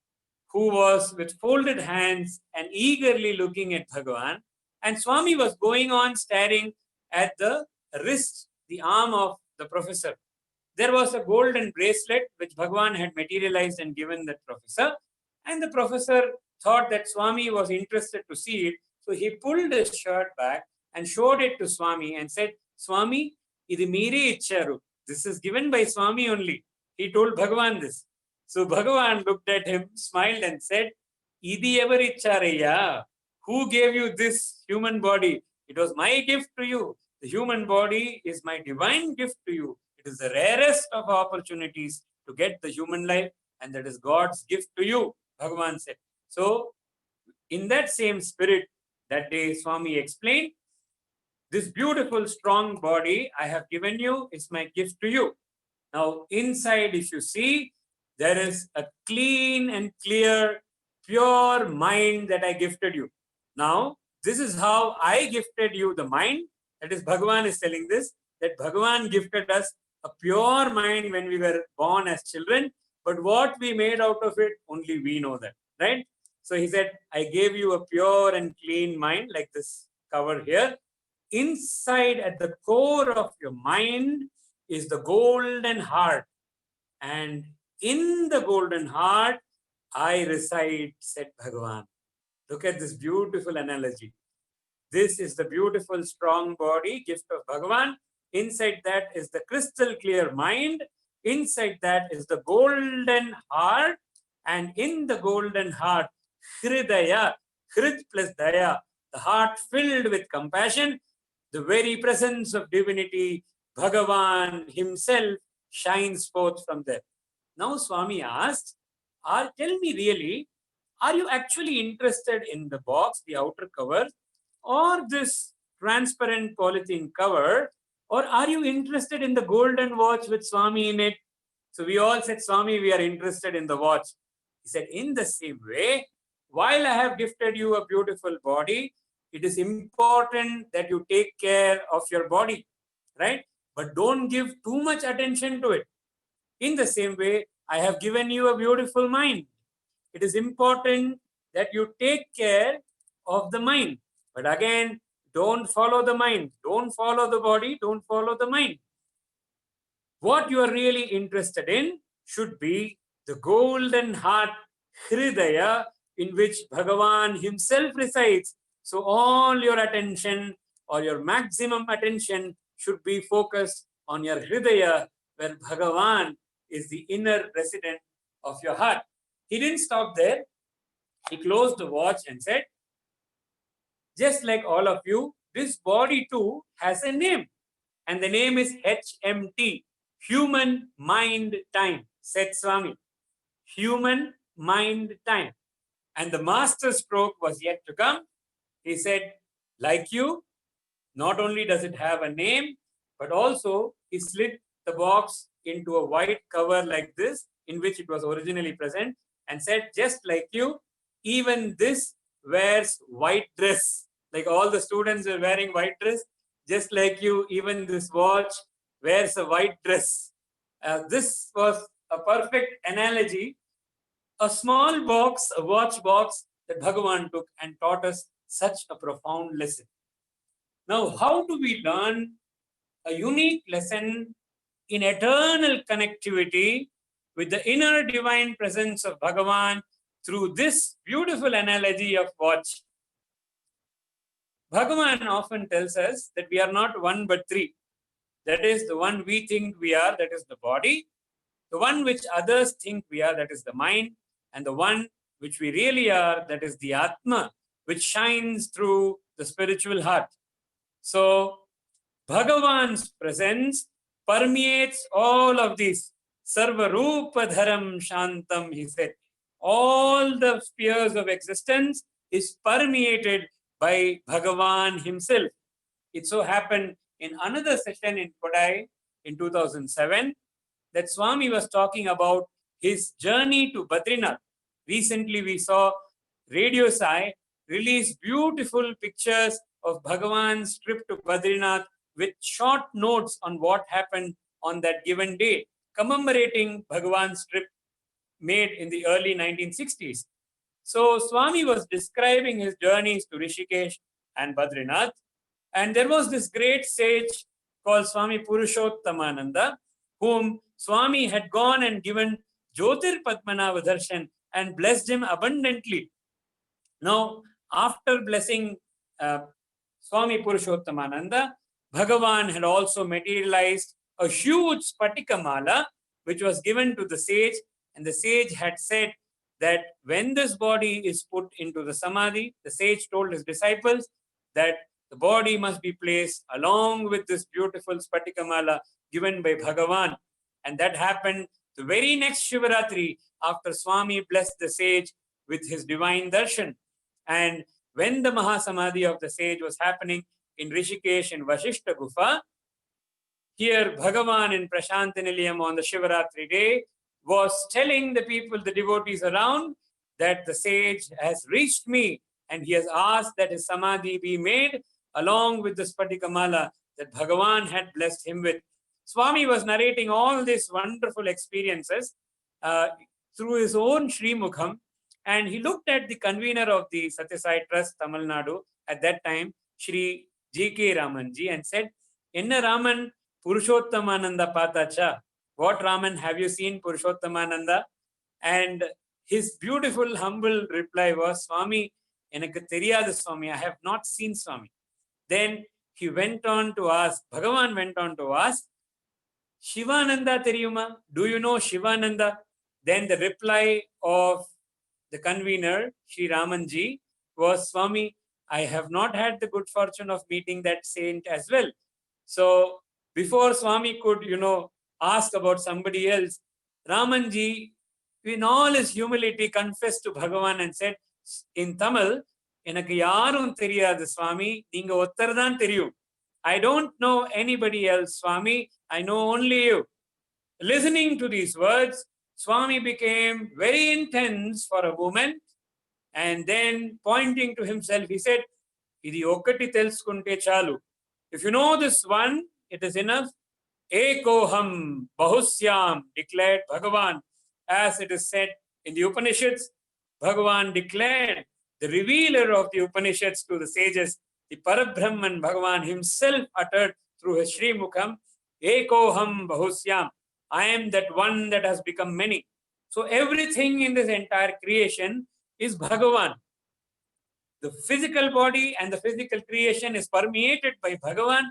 who was with folded hands and eagerly looking at Bhagavan, and Swami was going on staring at the wrist, the arm of the professor. There was a golden bracelet which Bhagavan had materialized and given that professor, and the professor thought that Swami was interested to see it, so he pulled his shirt back and showed it to Swami and said, "Swami, idi meere icharu. This is given by Swami only." He told Bhagavan this. So Bhagavan looked at him, smiled and said, "Idi ever icharaya? Who gave you this human body? It was my gift to you. The human body is my divine gift to you. It is the rarest of opportunities to get the human life, and that is God's gift to you," Bhagavan said. So, in that same spirit, that day Swami explained, this beautiful, strong body I have given you is my gift to you. Now, inside, if you see, there is a clean and clear, pure mind that I gifted you. Now, this is how I gifted you the mind. That is, Bhagavan is telling this, that Bhagavan gifted us a pure mind when we were born as children. But what we made out of it, only we know that, right? So he said, I gave you a pure and clean mind, like this cover here. Inside, at the core of your mind, is the golden heart. And in the golden heart, I reside, said Bhagavan. Look at this beautiful analogy. This is the beautiful, strong body, gift of Bhagavan. Inside that is the crystal clear mind. Inside that is the golden heart. And in the golden heart, Hridaya, Hrid plus Daya, the heart filled with compassion, the very presence of divinity, Bhagavan himself shines forth from there. Now Swami asked, tell me really, are you actually interested in the box, the outer cover, or this transparent polythene cover, or are you interested in the golden watch with Swami in it? So we all said, Swami, we are interested in the watch. He said, in the same way, while I have gifted you a beautiful body, it is important that you take care of your body, right? But don't give too much attention to it. In the same way, I have given you a beautiful mind. It is important that you take care of the mind. But again, don't follow the mind. Don't follow the body. Don't follow the mind. What you are really interested in should be the golden heart, Hridaya, in which Bhagavan himself resides. So all your attention or your maximum attention should be focused on your Hridaya, where Bhagavan is the inner resident of your heart. He didn't stop there. He closed the watch and said, just like all of you, this body too has a name. And the name is HMT, Human Mind Time, said Swami. Human Mind Time. And the master stroke was yet to come. He said, like you, not only does it have a name, but also he slid the box into a white cover like this, in which it was originally present, and said, just like you, even this wears white dress. Like all the students were wearing white dress, just like you, even this watch wears a white dress. This was a perfect analogy. A small box, a watch box that Bhagavan took and taught us such a profound lesson. Now, how do we learn a unique lesson in eternal connectivity with the inner divine presence of Bhagavan through this beautiful analogy of watch? Bhagavan often tells us that we are not one but three. That is the one we think we are, that is the body. The one which others think we are, that is the mind. And the one which we really are, that is the Atma, which shines through the spiritual heart. So, Bhagavan's presence permeates all of these. Sarva Rupa Dharam Shantam, he said. All the spheres of existence is permeated by Bhagavan himself. It so happened in another session in Kodai in 2007 that Swami was talking about his journey to Badrinath. Recently, we saw Radio Sai release beautiful pictures of Bhagavan's trip to Badrinath with short notes on what happened on that given day, commemorating Bhagavan's trip made in the early 1960s. So Swami was describing his journeys to Rishikesh and Badrinath, and there was this great sage called Swami Purushottamananda, whom Swami had gone and given Jyotir Padmanabha Darshan and blessed him abundantly. Now, after blessing Swami Purushottamananda, Bhagavan had also materialized a huge Spatika Mala, which was given to the sage, and the sage had said that when this body is put into the Samadhi, the sage told his disciples that the body must be placed along with this beautiful Spatika Mala given by Bhagavan. And that happened the very next Shivaratri after Swami blessed the sage with his divine darshan. And when the Mahasamadhi of the sage was happening in Rishikesh in Vashishta Gufa, here Bhagavan in Prashanti Nilayam on the Shivaratri day was telling the people, the devotees around, that the sage has reached me and he has asked that his Samadhi be made along with the Spatika Mala that Bhagavan had blessed him with. Swami was narrating all these wonderful experiences through his own Sri Mukham, and he looked at the convener of the Satya Sai Trust, Tamil Nadu, at that time, Shri G.K. Ramanji, and said, Enna Raman Purushottamananda Patacha. What Raman, have you seen Purushottamananda? And his beautiful, humble reply was, Swami, enakku theriyadu Swami, I have not seen Swami. Then he went on to ask, Bhagavan went on to ask, Shivananda theriyuma? Do you know Shivananda? Then the reply of the convener, Shri Ramanji, was, Swami, I have not had the good fortune of meeting that saint as well. So before Swami could, ask about somebody else, Ramanji, in all his humility, confessed to Bhagavan and said in Tamil, எனக்கு யாரும் தெரியாது Swami, நீங்க ஒருத்தர்தான் தெரியும். I don't know anybody else, Swami. I know only you. Listening to these words, Swami became very intense for a moment, and then pointing to himself, he said, Idi okati telsukunte chalu. If you know this one, it is enough. Ekoham bahusyam, declared Bhagavan. As it is said in the Upanishads, Bhagavan declared, the revealer of the Upanishads to the sages, the Parabrahman Bhagavan himself uttered through his Sri Mukham, Ekoham Bahusyam. I am that one that has become many. So everything in this entire creation is Bhagavan. The physical body and the physical creation is permeated by Bhagavan.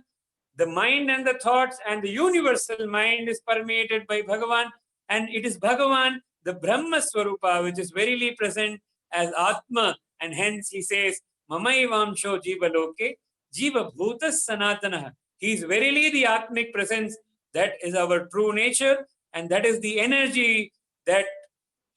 The mind and the thoughts and the universal mind is permeated by Bhagavan. And it is Bhagavan, the Brahma Swarupa, which is verily present as Atma. And hence he says, Mamaivamsho Jiva Loke, Jiva Bhutas Sanatana. He is verily the Atmic presence. That is our true nature. And that is the energy that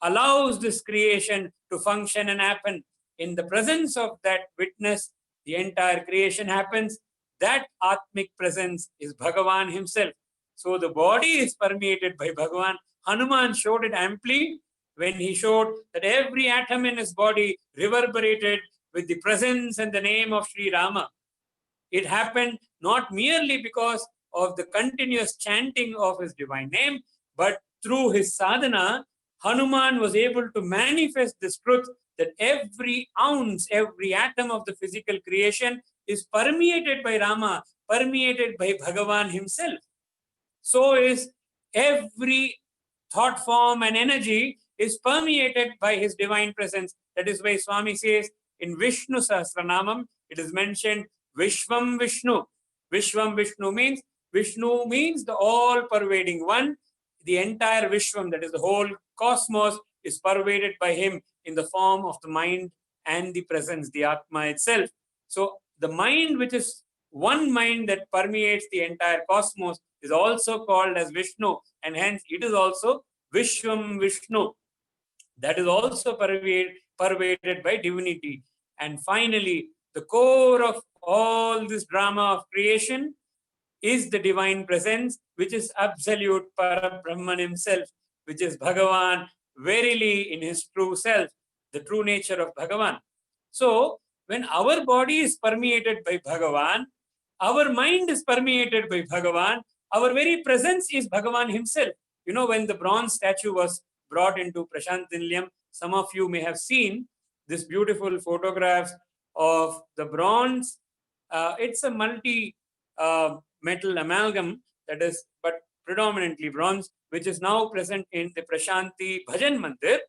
allows this creation to function and happen. In the presence of that witness, the entire creation happens. That Atmic presence is Bhagavan himself. So the body is permeated by Bhagavan. Hanuman showed it amply when he showed that every atom in his body reverberated with the presence and the name of Sri Rama. It happened not merely because of the continuous chanting of his divine name, but through his sadhana, Hanuman was able to manifest this truth that every ounce, every atom of the physical creation is permeated by Rama, permeated by Bhagavan himself. So is every thought form and energy is permeated by his divine presence. That is why Swami says in Vishnu Sahasranamam, it is mentioned Vishvam Vishnu. Vishvam Vishnu means the all-pervading one. The entire Vishwam, that is the whole cosmos, is pervaded by him in the form of the mind and the presence, the Atma itself. So the mind, which is one mind that permeates the entire cosmos, is also called as Vishnu, and hence it is also Vishwam Vishnu. That is also pervaded by divinity. And finally, the core of all this drama of creation is the divine presence, which is absolute Parabrahman himself, which is Bhagavan, verily in his true self, the true nature of Bhagavan. So, when our body is permeated by Bhagavan, our mind is permeated by Bhagavan, our very presence is Bhagavan himself. You know, when the bronze statue was brought into Prashanti Nilayam, some of you may have seen this beautiful photographs of the bronze. It's a multi metal amalgam, that is, but predominantly bronze, which is now present in the Prashanti Bhajan Mandir.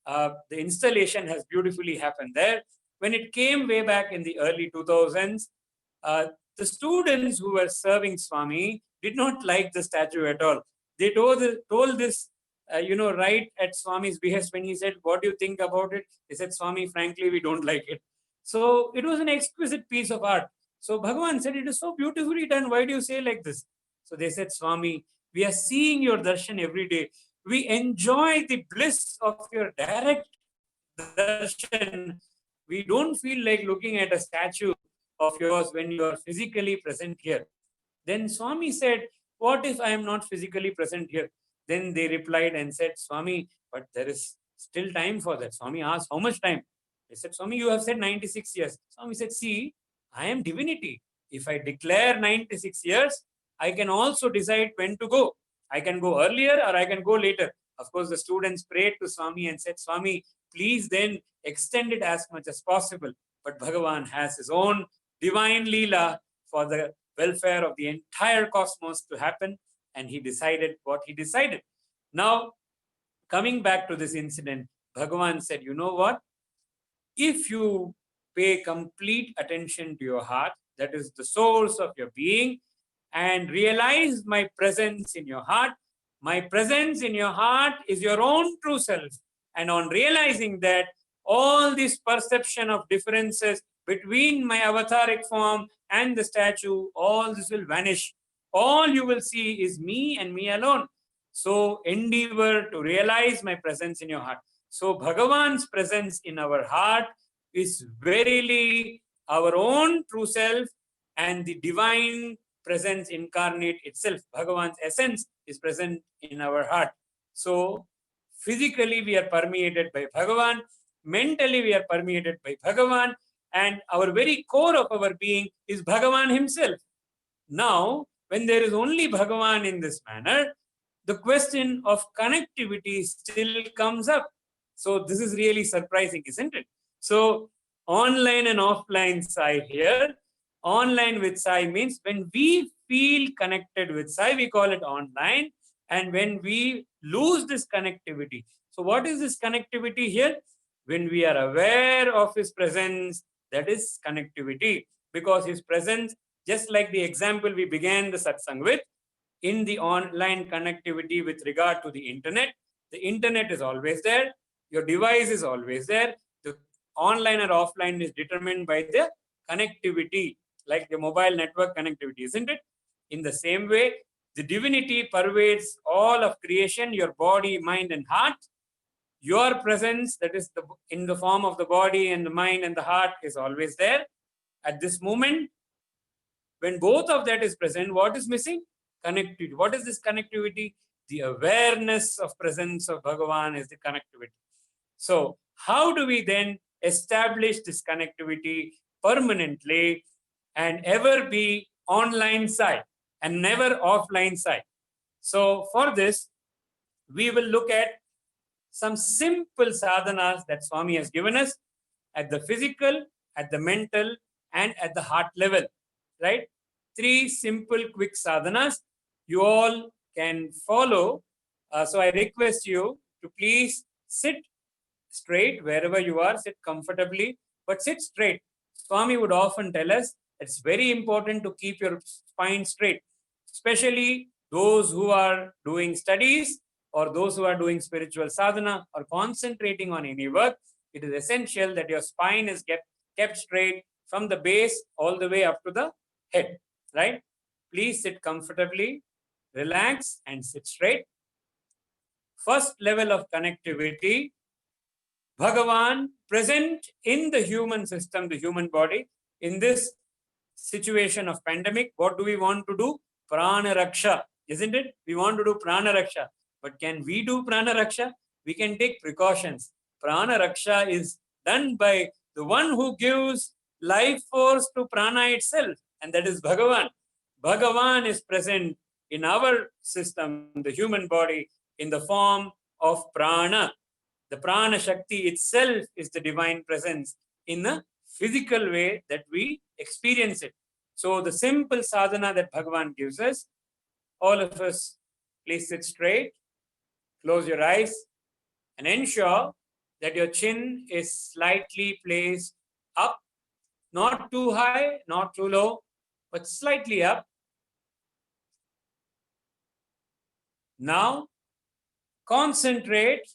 The installation has beautifully happened there. When it came way back in the early 2000s, the students who were serving Swami did not like the statue at all. They told this, right at Swami's behest when he said, "What do you think about it?" They said, "Swami, frankly, we don't like it." So it was an exquisite piece of art. So Bhagavan said, "It is so beautifully done. Why do you say like this?" So they said, "Swami, we are seeing your darshan every day. We enjoy the bliss of your direct darshan. We don't feel like looking at a statue of yours when you are physically present here." Then Swami said, "What if I am not physically present here?" Then they replied and said, "Swami, but there is still time for that." Swami asked, "How much time?" They said, "Swami, you have said 96 years. Swami said, "See, I am divinity. If I declare 96 years, I can also decide when to go. I can go earlier or I can go later." Of course, the students prayed to Swami and said, "Swami, please then extend it as much as possible." But Bhagavan has his own divine Leela for the welfare of the entire cosmos to happen, and he decided what he decided. Now, coming back to this incident, Bhagavan said, "You know what? If you pay complete attention to your heart, that is the source of your being, and realize my presence in your heart, my presence in your heart is your own true self. And on realizing that, all this perception of differences between my avataric form and the statue, all this will vanish. All you will see is me and me alone. So endeavor to realize my presence in your heart." So Bhagavan's presence in our heart is verily our own true self, and the divine presence incarnate itself, Bhagavan's essence, is present in our heart. So physically we are permeated by Bhagavan, mentally we are permeated by Bhagavan, and our very core of our being is Bhagavan himself. Now, when there is only Bhagavan in this manner, the question of connectivity still comes up. So this is really surprising, isn't it? So online and offline Sai here. Online with Sai means when we feel connected with Sai, we call it online. And when we lose this connectivity, so what is this connectivity here? When we are aware of his presence, that is connectivity. Because his presence, just like the example we began the satsang with, in the online connectivity with regard to the internet is always there, your device is always there. The online or offline is determined by the connectivity, like the mobile network connectivity, isn't it? In the same way, the divinity pervades all of creation, your body, mind, and heart. Your presence, that is in the form of the body and the mind and the heart, is always there. At this moment, when both of that is present, what is missing? Connectivity. What is this connectivity? The awareness of presence of Bhagavan is the connectivity. So how do we then establish this connectivity permanently and ever be online side and never offline side? So for this, we will look at some simple sadhanas that Swami has given us at the physical, at the mental, and at the heart level, right? 3 simple, quick sadhanas you all can follow. So I request you to please sit straight wherever you are, sit comfortably, but sit straight. Swami would often tell us it's very important to keep your spine straight, especially those who are doing studies or those who are doing spiritual sadhana or concentrating on any work. It is essential that your spine is kept straight from the base all the way up to the head, right? Please sit comfortably, relax, and sit straight. First level of connectivity, Bhagavan present in the human system, the human body. In this situation of pandemic, what do we want to do? Prana Raksha, isn't it? We want to do Prana Raksha. But can we do Prana Raksha? We can take precautions. Prana Raksha is done by the one who gives life force to prana itself, and that is Bhagavan. Bhagavan is present in our system, the human body, in the form of prana. The prana Shakti itself is the divine presence in a physical way that we experience it. So the simple sadhana that Bhagavan gives us, all of us, please sit straight, close your eyes, and ensure that your chin is slightly placed up, not too high, not too low, but slightly up. Now, concentrate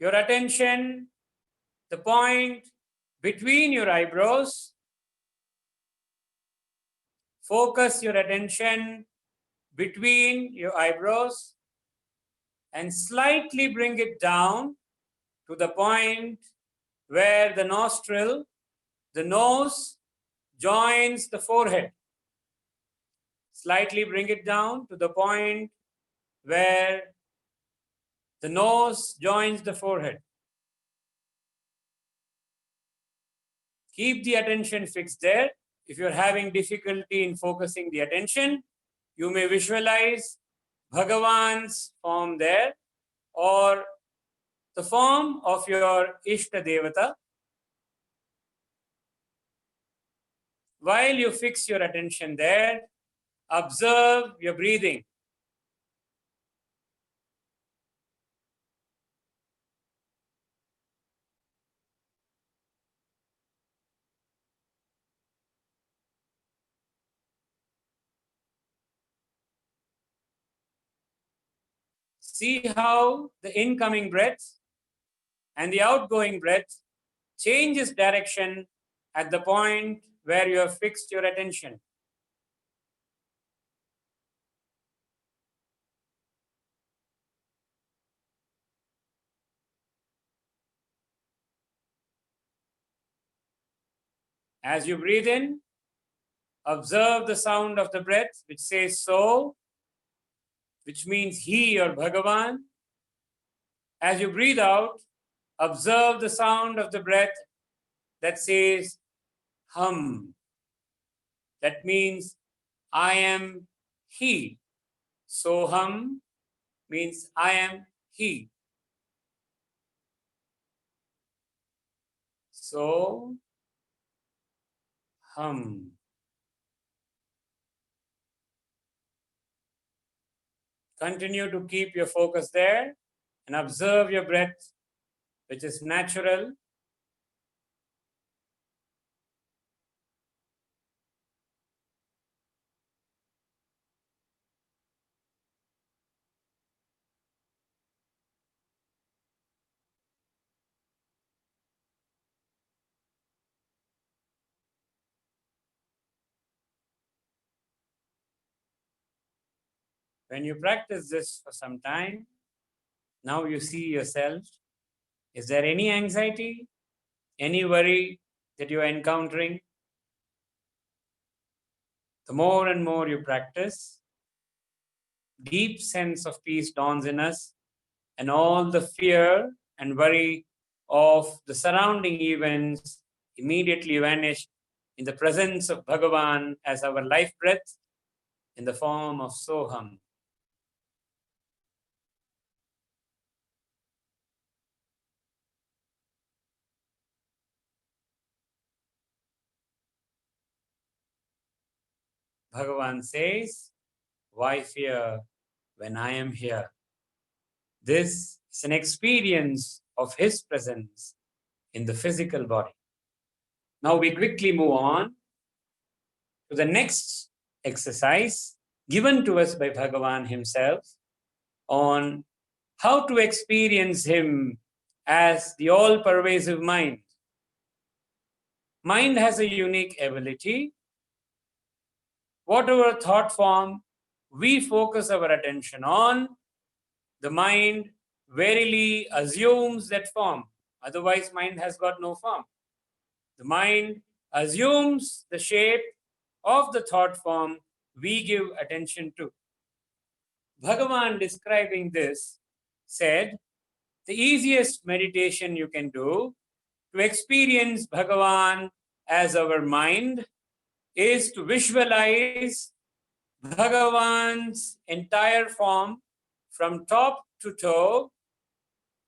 your attention, the point between your eyebrows. Focus your attention between your eyebrows and slightly bring it down to the point where the nostril, the nose, joins the forehead. Slightly bring it down to the point where the nose joins the forehead. Keep the attention fixed there. If you're having difficulty in focusing the attention, you may visualize Bhagavan's form there or the form of your Ishta Devata. While you fix your attention there, observe your breathing. See how the incoming breath and the outgoing breath changes direction at the point where you have fixed your attention. As you breathe in, observe the sound of the breath, which says so, which means he or Bhagavan. As you breathe out, observe the sound of the breath that says hum. That means I am he. Soham means I am he. So hum. Continue to keep your focus there and observe your breath, which is natural. When you practice this for some time, now you see yourself. Is there any anxiety, any worry that you are encountering? The more and more you practice, deep sense of peace dawns in us, and all the fear and worry of the surrounding events immediately vanish in the presence of Bhagavan as our life breath in the form of Soham. Bhagavan says, why fear when I am here? This is an experience of his presence in the physical body. Now we quickly move on to the next exercise given to us by Bhagavan himself on how to experience him as the all-pervasive mind. Mind has a unique ability. Whatever thought form we focus our attention on, the mind verily assumes that form. Otherwise, mind has got no form. The mind assumes the shape of the thought form we give attention to. Bhagavan, describing this, said, the easiest meditation you can do to experience Bhagavan as our mind is to visualize Bhagavan's entire form from top to toe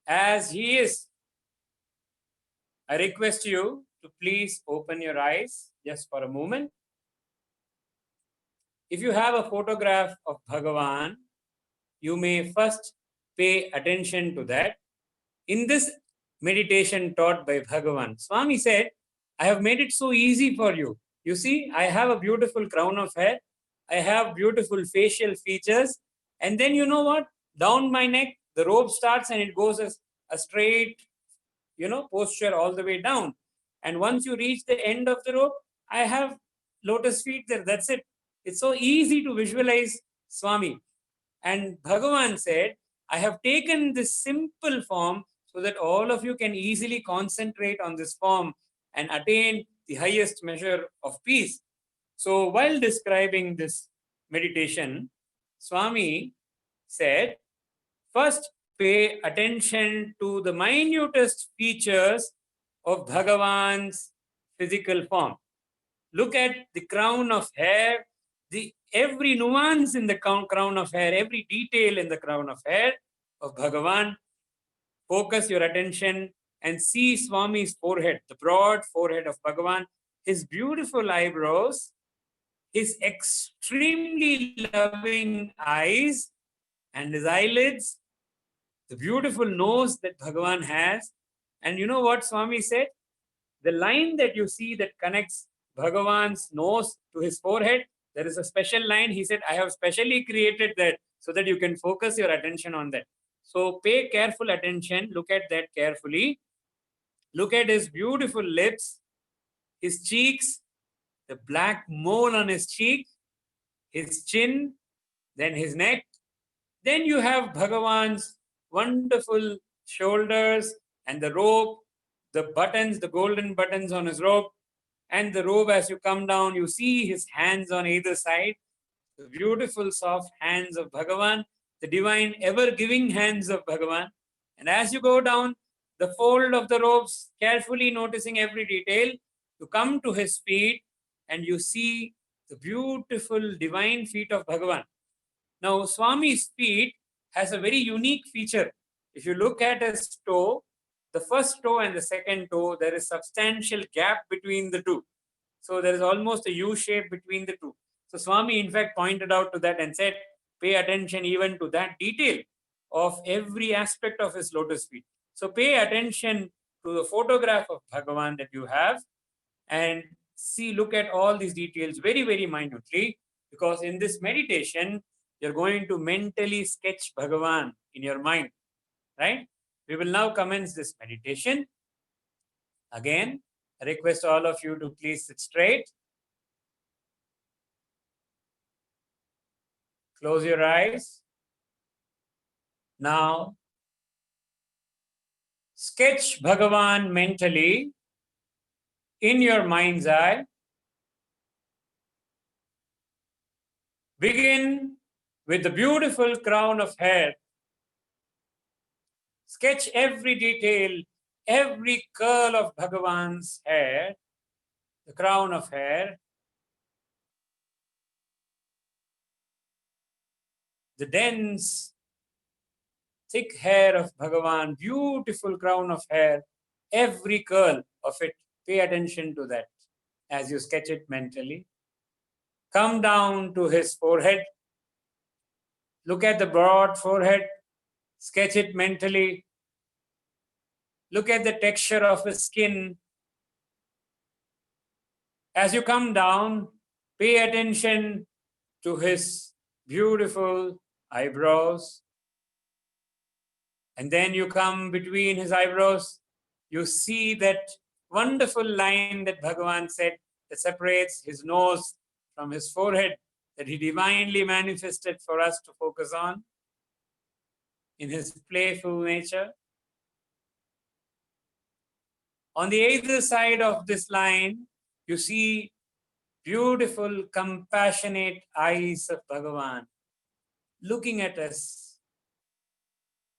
as he is. I request you to please open your eyes just for a moment. If you have a photograph of Bhagavan, you may first pay attention to that. In this meditation taught by Bhagavan, Swami said, I have made it so easy for you. You see, I have a beautiful crown of hair. I have beautiful facial features. And then you know what? Down my neck, the robe starts and it goes as a straight, posture all the way down. And once you reach the end of the rope, I have lotus feet there. That's it. It's so easy to visualize Swami. And Bhagavan said, I have taken this simple form so that all of you can easily concentrate on this form and attain the highest measure of peace. So while describing this meditation, Swami said, first pay attention to the minutest features of Bhagavan's physical form. Look at the crown of hair, every nuance in the crown of hair, every detail in the crown of hair of Bhagavan. Focus your attention and see Swami's forehead, the broad forehead of Bhagavan, his beautiful eyebrows, his extremely loving eyes and his eyelids, the beautiful nose that Bhagavan has. And you know what Swami said? The line that you see that connects Bhagavan's nose to his forehead, there is a special line. He said, I have specially created that so that you can focus your attention on that. So pay careful attention. Look at that carefully. Look at his beautiful lips, his cheeks, the black mole on his cheek, his chin, then his neck. Then you have Bhagavan's wonderful shoulders and the robe, the buttons, the golden buttons on his robe. And the robe, as you come down, you see his hands on either side, the beautiful soft hands of Bhagavan, the divine ever-giving hands of Bhagavan. And as you go down the fold of the robes, carefully noticing every detail, you come to his feet and you see the beautiful divine feet of Bhagavan. Now, Swami's feet has a very unique feature. If you look at his toe, the first toe and the second toe, there is substantial gap between the two. So there is almost a U shape between the two. So Swami, in fact, pointed out to that and said, pay attention even to that detail of every aspect of his lotus feet. So pay attention to the photograph of Bhagavan that you have and look at all these details very, very minutely, because in this meditation, you're going to mentally sketch Bhagavan in your mind, right? We will now commence this meditation. Again, I request all of you to please sit straight. Close your eyes. Now, sketch Bhagavan mentally in your mind's eye. Begin with the beautiful crown of hair. Sketch every detail, every curl of Bhagavan's hair, the crown of hair, the dense, thick hair of Bhagavan, beautiful crown of hair, every curl of it. Pay attention to that as you sketch it mentally. Come down to his forehead. Look at the broad forehead. Sketch it mentally. Look at the texture of his skin. As you come down, pay attention to his beautiful eyebrows. And then you come between his eyebrows. You see that wonderful line that Bhagavan said that separates his nose from his forehead, that he divinely manifested for us to focus on in his playful nature. On the either side of this line, you see beautiful, compassionate eyes of Bhagavan looking at us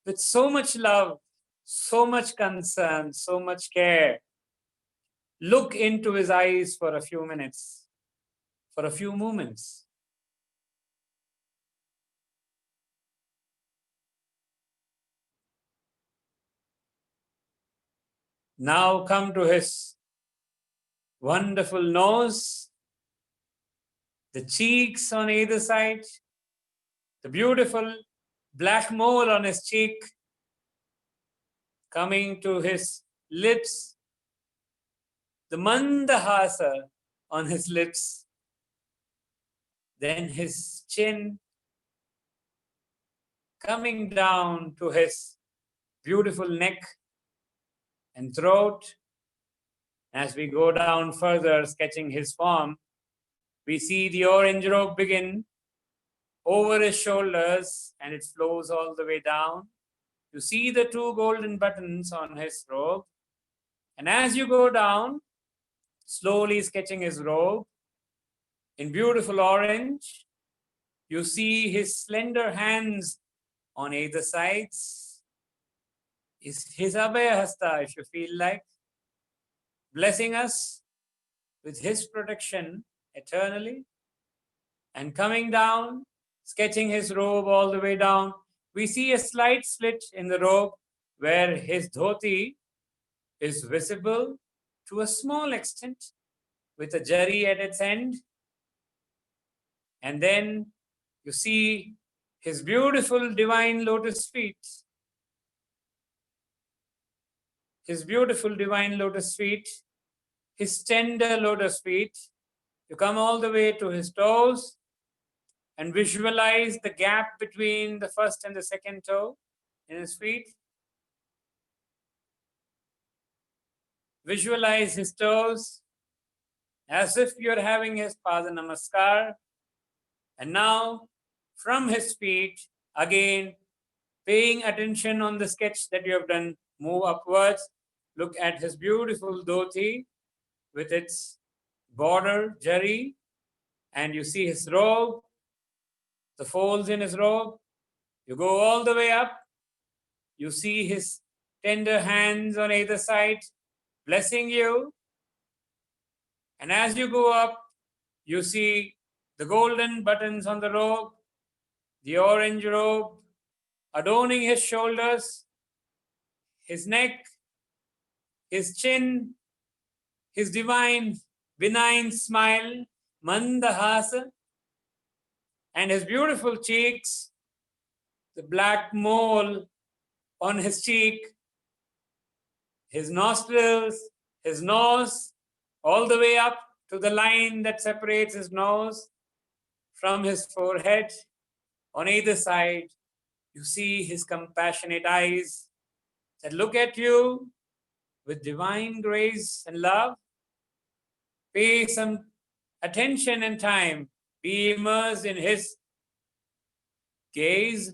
with so much love, so much concern, so much care. Look into his eyes for a few minutes, for a few moments. Now come to his wonderful nose, the cheeks on either side, the beautiful black mole on his cheek, coming to his lips, the mandahasa on his lips, then his chin, coming down to his beautiful neck and throat. As we go down further, sketching his form, we see the orange robe begin over his shoulders and it flows all the way down. You see the two golden buttons on his robe. And as you go down, slowly sketching his robe in beautiful orange, you see his slender hands on either sides. Is his Abhaya Hasta, if you feel like, blessing us with his protection eternally. And coming down, sketching his robe all the way down, we see a slight slit in the robe where his dhoti is visible to a small extent with a jari at its end. And then you see his beautiful divine lotus feet. His beautiful divine lotus feet, his tender lotus feet. You come all the way to his toes and visualize the gap between the first and the second toe in his feet. Visualize his toes as if you're having his Pada Namaskar. And now, from his feet, again, paying attention on the sketch that you have done, move upwards. Look at his beautiful dhoti with its border, jari, and you see his robe, the folds in his robe. You go all the way up. You see his tender hands on either side, blessing you. And as you go up, you see the golden buttons on the robe, the orange robe, adorning his shoulders, his neck, his chin, his divine, benign smile, mandahasa. and his beautiful cheeks, the black mole on his cheek, his nostrils, his nose, all the way up to the line that separates his nose from his forehead. On either side, you see his compassionate eyes that look at you with divine grace and love. Pay some attention and time. Be immersed in his gaze.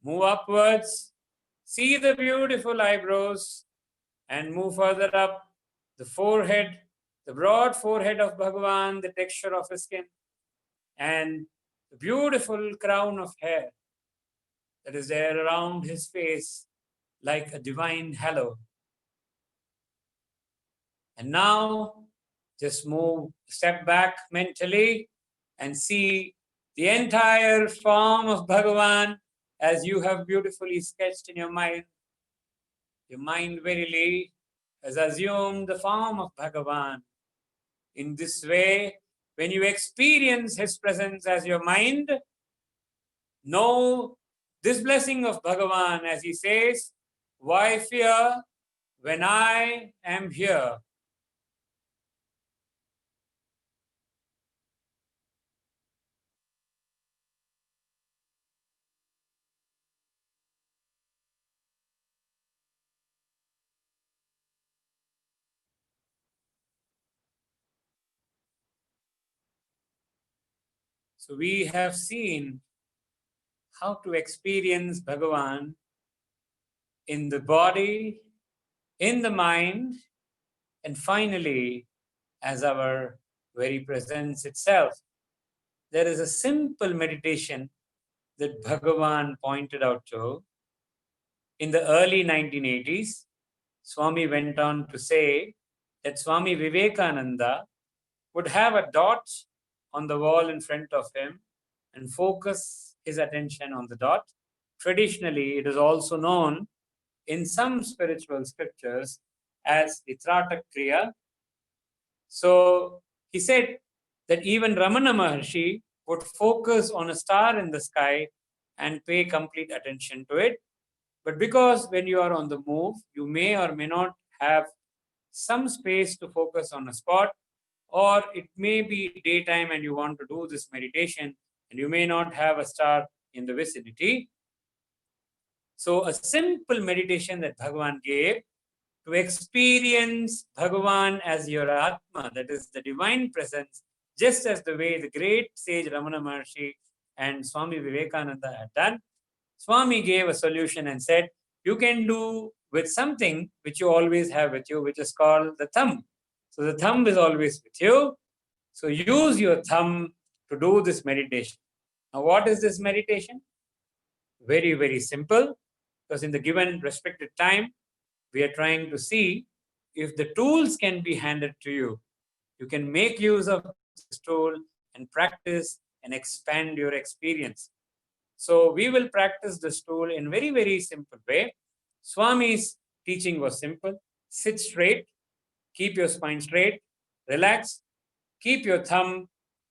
Move upwards. See the beautiful eyebrows and move further up. The forehead, the broad forehead of Bhagavan, the texture of his skin, and the beautiful crown of hair that is there around his face like a divine halo. And now just move, step back mentally and see the entire form of Bhagavan as you have beautifully sketched in your mind. Your mind verily has assumed the form of Bhagavan. In this way, when you experience his presence as your mind, know this blessing of Bhagavan as he says, why fear when I am here? So we have seen how to experience Bhagavan in the body, in the mind, and finally as our very presence itself. There is a simple meditation that Bhagavan pointed out to. In the early 1980s, Swami went on to say that Swami Vivekananda would have a dot on the wall in front of him and focus his attention on the dot. Traditionally, it is also known in some spiritual scriptures as the Trata Kriya. So he said that even Ramana Maharshi would focus on a star in the sky and pay complete attention to it. But because when you are on the move, you may or may not have some space to focus on a spot, or it may be daytime and you want to do this meditation and you may not have a star in the vicinity. So a simple meditation that Bhagavan gave to experience Bhagavan as your Atma, that is the divine presence, just as the way the great sage Ramana Maharshi and Swami Vivekananda had done. Swami gave a solution and said, you can do with something which you always have with you, which is called the thumb. So the thumb is always with you. So use your thumb to do this meditation. Now, what is this meditation? Very, very simple, because in the given respected time, we are trying to see if the tools can be handed to you. You can make use of this tool and practice and expand your experience. So we will practice this tool in very, very simple way. Swami's teaching was simple. Sit straight, keep your spine straight, relax, keep your thumb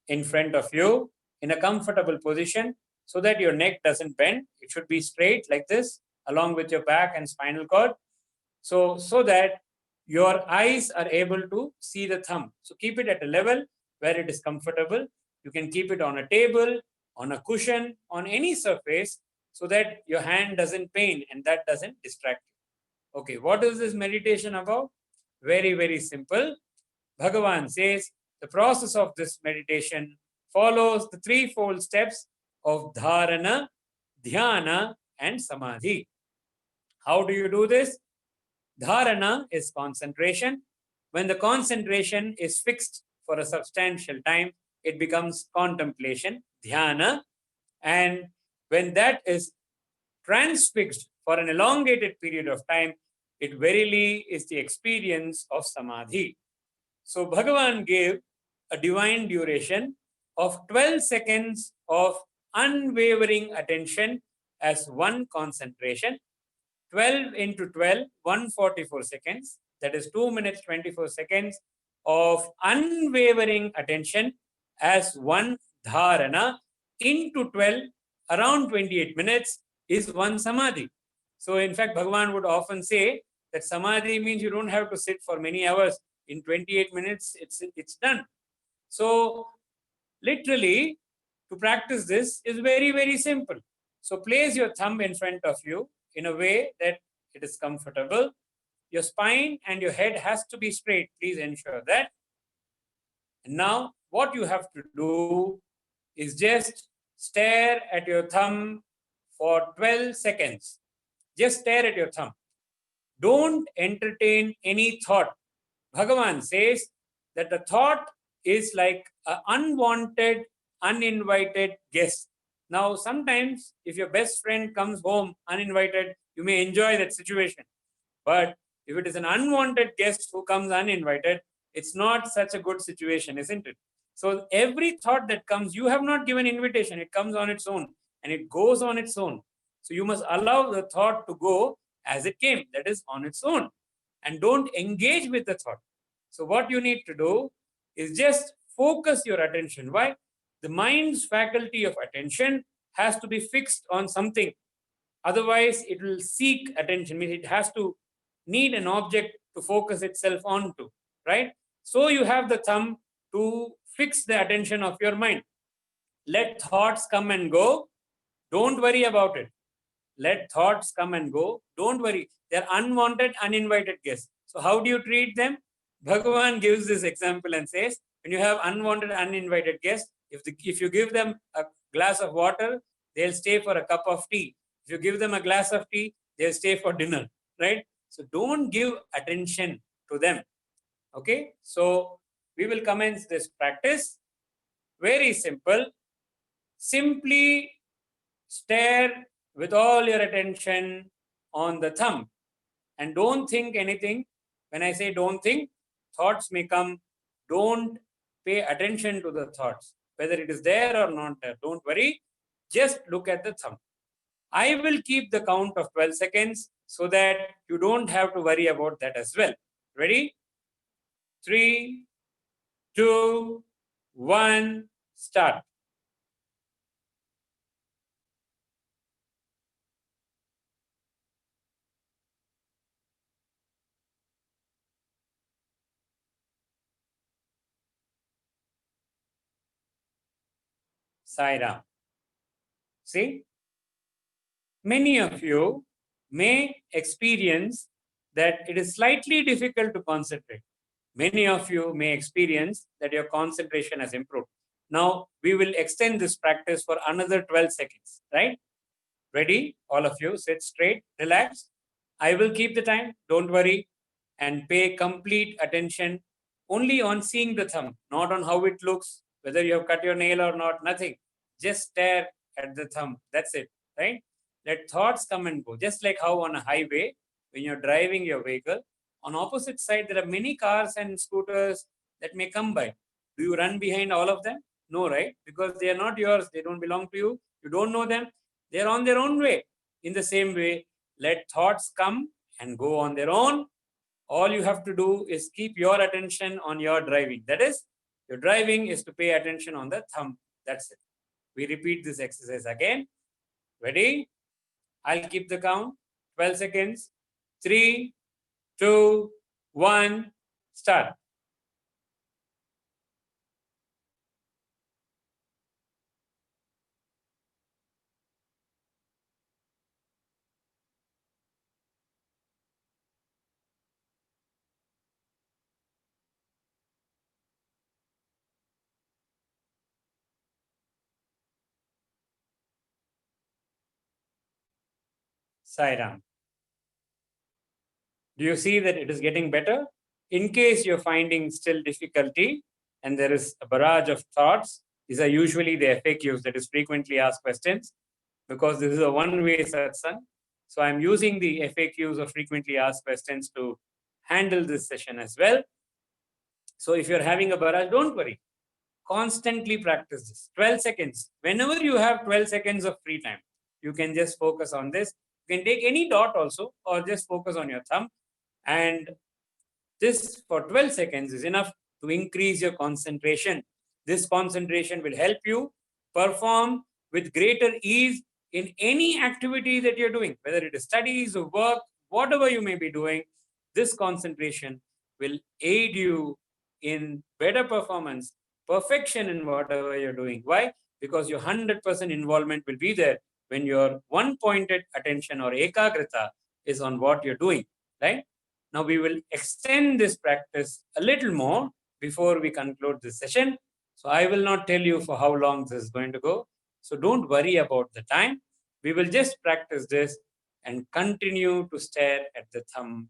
in front of you in a comfortable position so that your neck doesn't bend. It should be straight like this, along with your back and spinal cord. So that your eyes are able to see the thumb. So keep it at a level where it is comfortable. You can keep it on a table, on a cushion, on any surface, so that your hand doesn't pain and that doesn't distract you. Okay, what is this meditation about? Very, very simple. Bhagavan says the process of this meditation follows the threefold steps of dharana, dhyana, and samadhi. How do you do this? Dharana is concentration. When the concentration is fixed for a substantial time, it becomes contemplation, dhyana. And when that is transfixed for an elongated period of time, it verily is the experience of samadhi. So Bhagavan gave a divine duration of 12 seconds of unwavering attention as one concentration. 12 into 12, 144 seconds. That is 2 minutes, 24 seconds of unwavering attention as one dharana into 12, around 28 minutes is one samadhi. So in fact, Bhagavan would often say that samadhi means you don't have to sit for many hours. In 28 minutes, it's done. So literally, to practice this is very, very simple. So place your thumb in front of you in a way that it is comfortable. Your spine and your head has to be straight. Please ensure that. And now what you have to do is just stare at your thumb for 12 seconds. Just stare at your thumb. Don't entertain any thought. Bhagavan says that the thought is like an unwanted, uninvited guest. Now, sometimes if your best friend comes home uninvited, you may enjoy that situation. But if it is an unwanted guest who comes uninvited, it's not such a good situation, isn't it? So every thought that comes, you have not given invitation. It comes on its own and it goes on its own. So you must allow the thought to go as it came, that is on its own. And don't engage with the thought. So what you need to do is just focus your attention. Why? The mind's faculty of attention has to be fixed on something. Otherwise, it will seek attention. Means it has to need an object to focus itself onto, right? So you have the thumb to fix the attention of your mind. Let thoughts come and go. Don't worry about it. Let thoughts come and go. Don't worry. They're unwanted, uninvited guests. So how do you treat them? Bhagavan gives this example and says, when you have unwanted, uninvited guests, if you give them a glass of water, they'll stay for a cup of tea. If you give them a glass of tea, they'll stay for dinner, right? So don't give attention to them. Okay, so we will commence this practice. Very simple. Simply stare with all your attention on the thumb and don't think anything. When I say don't think, thoughts may come. Don't pay attention to the thoughts, whether it is there or not there. Don't worry. Just look at the thumb. I will keep the count of 12 seconds so that you don't have to worry about that as well. Ready? 3, 2, 1, start. Sairam. See, many of you may experience that it is slightly difficult to concentrate. Many of you may experience that your concentration has improved. Now, we will extend this practice for another 12 seconds, right? Ready? All of you, sit straight, relax. I will keep the time, don't worry, and pay complete attention only on seeing the thumb, not on how it looks, whether you have cut your nail or not, nothing. Just stare at the thumb. That's it, right? Let thoughts come and go. Just like how on a highway, when you're driving your vehicle, on opposite side, there are many cars and scooters that may come by. Do you run behind all of them? No, right? Because they are not yours. They don't belong to you. You don't know them. They're on their own way. In the same way, let thoughts come and go on their own. All you have to do is keep your attention on your driving. That is, your driving is to pay attention on the thumb. That's it. We repeat this exercise again. Ready? I'll keep the count. 12 seconds. 3, 2, 1, start. Sairam. Do you see that it is getting better? In case you're finding still difficulty and there is a barrage of thoughts, these are usually the FAQs, that is frequently asked questions, because this is a one-way satsang. So I'm using the FAQs of frequently asked questions to handle this session as well. So if you're having a barrage, don't worry. Constantly practice this. 12 seconds. Whenever you have 12 seconds of free time, you can just focus on this. You can take any dot also or just focus on your thumb. And this for 12 seconds is enough to increase your concentration. This concentration will help you perform with greater ease in any activity that you're doing, whether it is studies or work, whatever you may be doing. This concentration will aid you in better performance, perfection in whatever you're doing. Why? Because your 100% involvement will be there when your one-pointed attention or ekagrita is on what you're doing, right? Now we will extend this practice a little more before we conclude this session. So I will not tell you for how long this is going to go. So don't worry about the time. We will just practice this and continue to stare at the thumb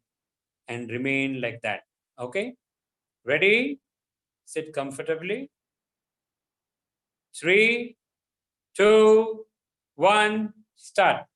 and remain like that. Okay? Ready? Sit comfortably. 3, 2, 1, start.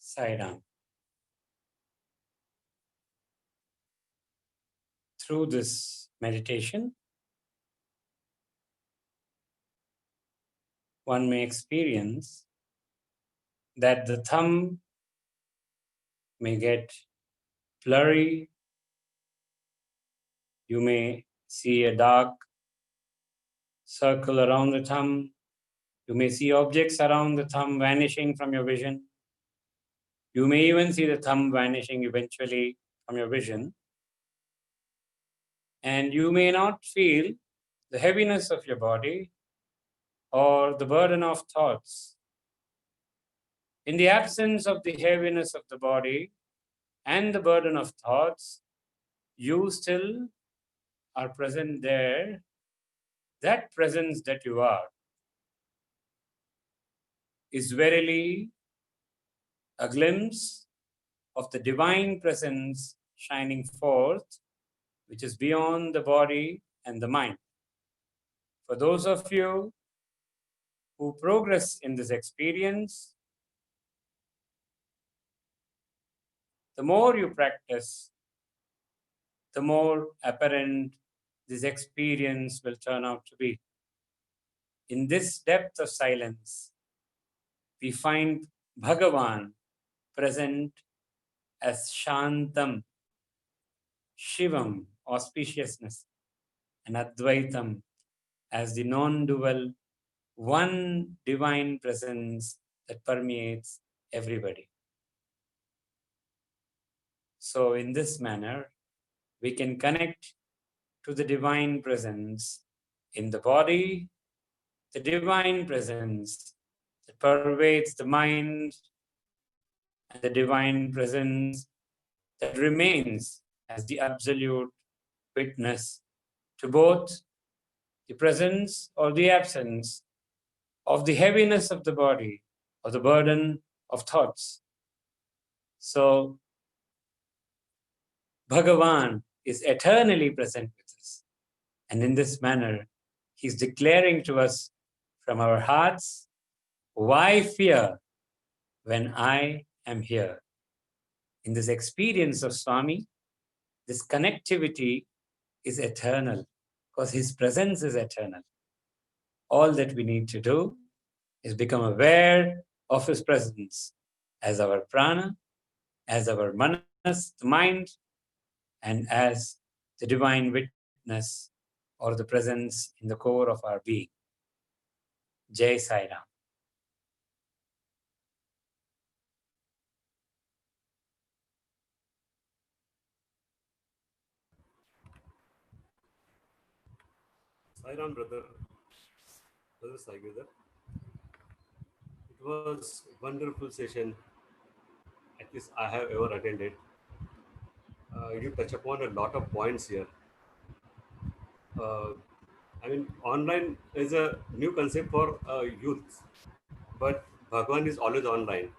Sairam. Through this meditation, one may experience that the thumb may get blurry. You may see a dark circle around the thumb. You may see objects around the thumb vanishing from your vision. You may even see the thumb vanishing eventually from your vision. And you may not feel the heaviness of your body or the burden of thoughts. In the absence of the heaviness of the body and the burden of thoughts, you still are present there. That presence that you are is verily a glimpse of the divine presence shining forth, which is beyond the body and the mind. For those of you who progress in this experience, the more you practice, the more apparent this experience will turn out to be. In this depth of silence, we find Bhagavan present as Shantam, Shivam, auspiciousness. and Advaitam as the non-dual, one divine presence that permeates everybody. So in this manner, we can connect to the divine presence in the body, the divine presence that pervades the mind, and the divine presence that remains as the absolute witness to both the presence or the absence of the heaviness of the body or the burden of thoughts. So Bhagavan is eternally present with us. And in this manner, he's declaring to us from our hearts, why fear when I am here? In this experience of Swami, this connectivity is eternal because his presence is eternal. All that we need to do is become aware of his presence as our prana, as our manas, the mind, and as the divine witness or the presence in the core of our being. Jai Sai Ram.
Sairam, brother Sai Giridhar. It was a wonderful session, at least I have ever attended. You touch upon a lot of points here. I mean, online is a new concept for youth, but Bhagwan is always online.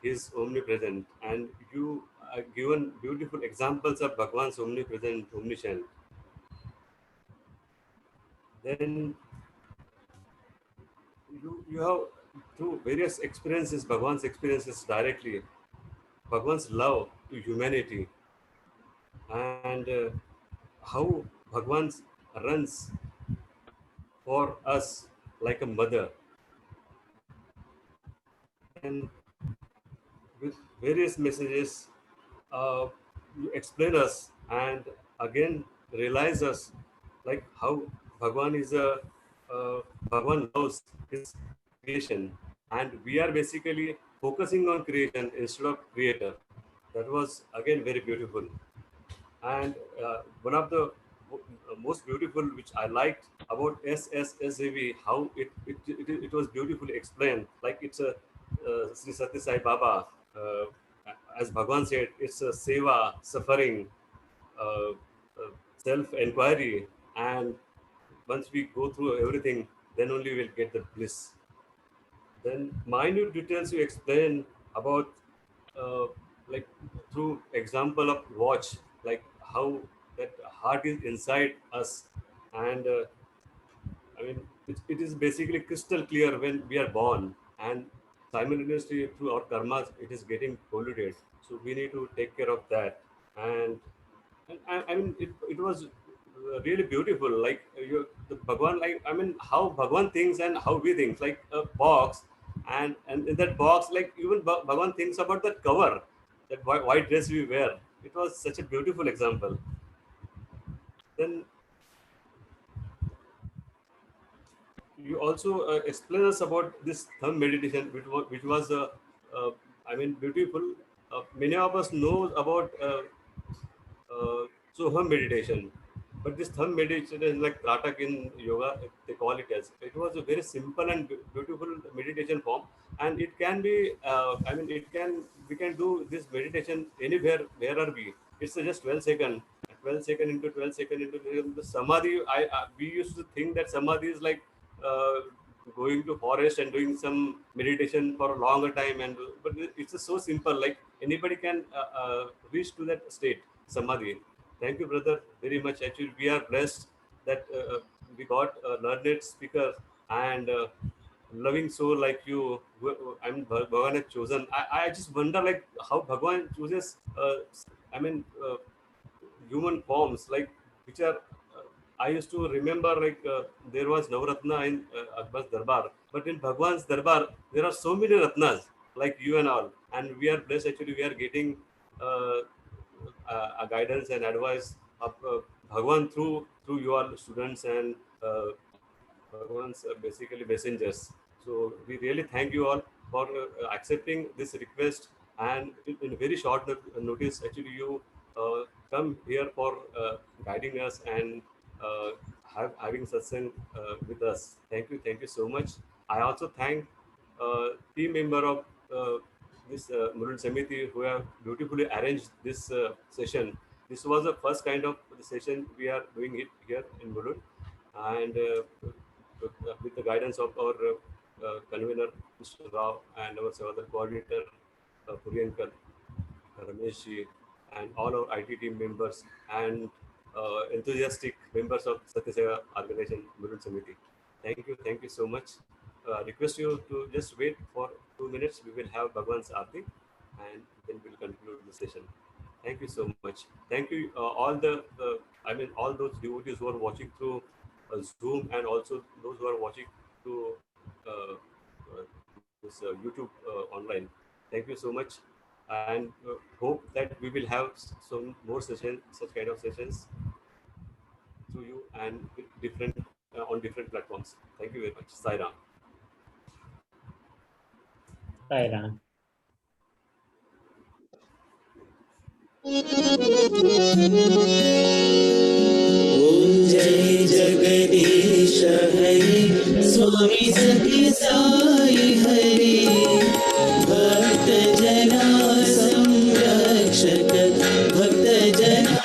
He is omnipresent, and you are given beautiful examples of Bhagwan's omnipresent, omniscient. Then you have through various experiences, Bhagwan's experiences directly, Bhagwan's love to humanity, and how Bhagwan runs for us like a mother, and with various messages, you explain us and again realize us like how Bhagwan is a Bhagwan loves his creation, and we are basically focusing on creation instead of creator. That was again very beautiful. And one of the most beautiful which I liked about SSSAV, how it was beautifully explained. Like it's a Sri Satya Sai Baba, uh, as Bhagwan said, it's a seva, suffering, uh, self-inquiry, and once we go through everything, then only we'll get the bliss. Then minute details you explain about, like through example of watch, like how that heart is inside us, and I mean it is basically crystal clear when we are born, and simultaneously through our karmas it is getting polluted. So we need to take care of that, and I mean it was really beautiful. Like the Bhagwan, like I mean how Bhagwan thinks and how we think, like a box, and in that box, like even Bhagwan thinks about that cover, that white dress we wear. It was such a beautiful example. Then you also explain us about this thumb meditation, which was I mean beautiful. Many of us know about Soham meditation. But this thumb meditation is like Kratak in yoga, they call it as. It was a very simple and beautiful meditation form, and it can be. I mean, we can do this meditation anywhere, where are we? It's just 12 second, 12 second into 12 second into the samadhi. We used to think that samadhi is like uh, going to forest and doing some meditation for a longer time, and but it's just so simple. Like anybody can reach to that state samadhi. Thank you, brother, very much. Actually, we are blessed that we got a learned speaker and loving soul like you. I mean, Bhagavan has chosen. I just wonder like how Bhagavan chooses. I mean, human forms like which are. I used to remember like there was Navratna in Akbar's Darbar, but in Bhagwan's Darbar there are so many Ratnas like you and all, and we are blessed. Actually, we are getting a guidance and advice of Bhagwan through through your students and Bhagwan's basically messengers. So we really thank you all for accepting this request, and in very short notice, actually you come here for guiding us and uh, having satsang with us. Thank you so much. I also thank team member of this Mulund Samiti who have beautifully arranged this session. This was the first kind of the session we are doing it here in Mulund, and with the guidance of our convener, Mr. Rao, and our other coordinator, Puryankar, Rameshji, and all our IT team members and enthusiastic members of Satyaseva Organization Mulund Samiti. Thank you so much. Request you to just wait for 2 minutes. We will have Bhagwan's Aarti and then we'll conclude the session. Thank you so much. Thank you all all those devotees who are watching through Zoom, and also those who are watching through this YouTube online. Thank you so much, and hope that we will have some more sessions, such kind of sessions, through you and with different on different platforms. Thank you very much. Sai Ram.
Sairam.
ॐ जय जगदीश हरि स्वामी सत्य साई हरि भक्त जना संरक्षक भक्त जना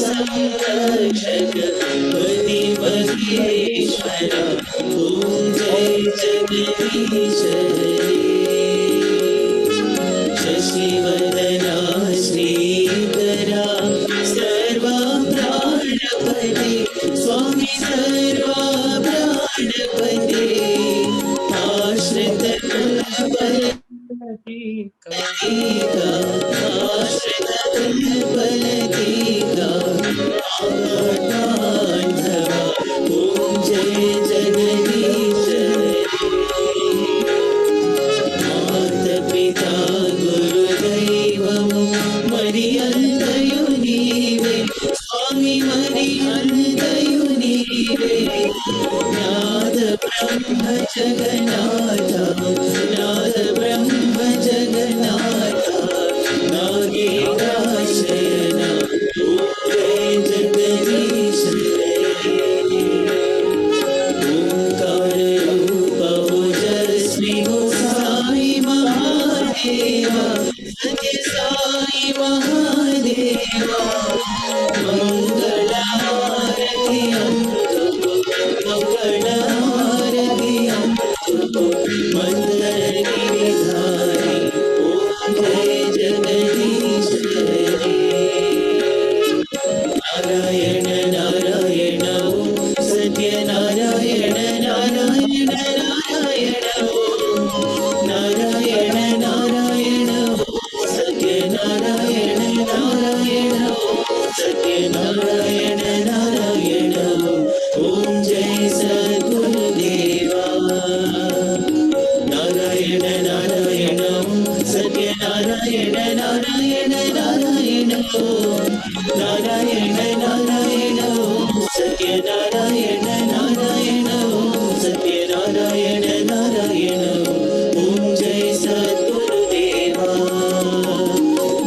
संरक्षक पति महेश्वर ॐ जय जगदीश हरि शशिवदना श्रीकरा सर्वा प्राणपते स्वामी सर्वा प्राणपते आश्रित बलतीका आश्रित बलतीका आत्माधवा ॐ जय जगदीश पिता गुरुदैवము మరి అంతయు నీవే స్వామి మరి అంతయు నీవే నాద బ్రహ్మ జగన్నాథ నాద బ్రహ్మ జగన్నాథ నాగేంద్రాశయన జయ జగదీశ ओंकार रूप ओजस्वी हो साई महादेवा सत्य साई महादेवा मंगल आरती अमृतो मंगल आरती अमृतो मंगल गिरिधारी ओम जय जगदीश हरे नारायण नारायण ओम सत्य नारायण नारायण नारायण ओम नारायण नारायण ओम सत्य नारायण नारायण ओम सत्य नारायण नारायण ओम जय सद्गुरुदेवा नारायण नारायण ओम सत्य नारायण नारायण नारायण ओम नारायण नारायण ओम सत्य नारायण नारायण ओम सत्य नारायण नारायण ओम जय सद्गुरुदेवा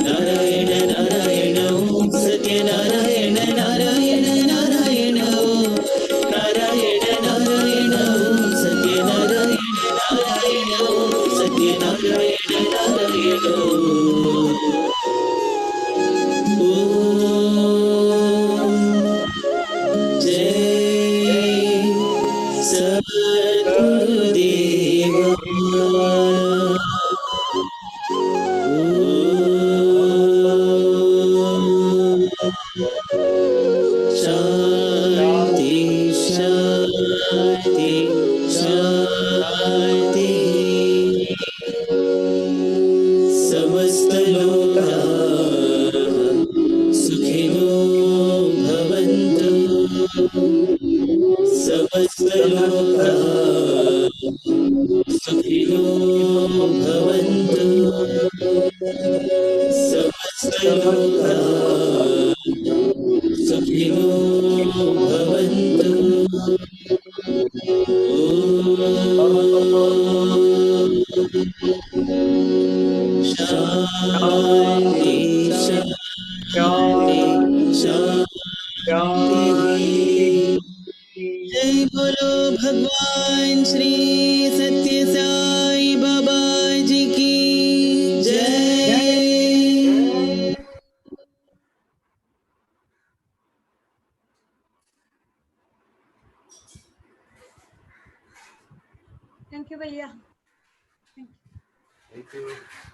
नारायण नारायण ओम सत्य नारायण नारायण नारायण ओम नारायण नारायण ओम सत्य नारायण नारायण ओम सत्य नारायण नारायण ओम जय सद्गुरुदेवा शांति शांति शांति समस्त लोका सुखिनो भवन्तु समस्त लोका सुखिनो भवन्तु समस्त लोका सुखिनो भवन्तु शान्ति शान्ति शान्तिः जय बोलो भगवान श्री सत्य साई बाबा जी की जय।
Thank you, भैया.
Thank you.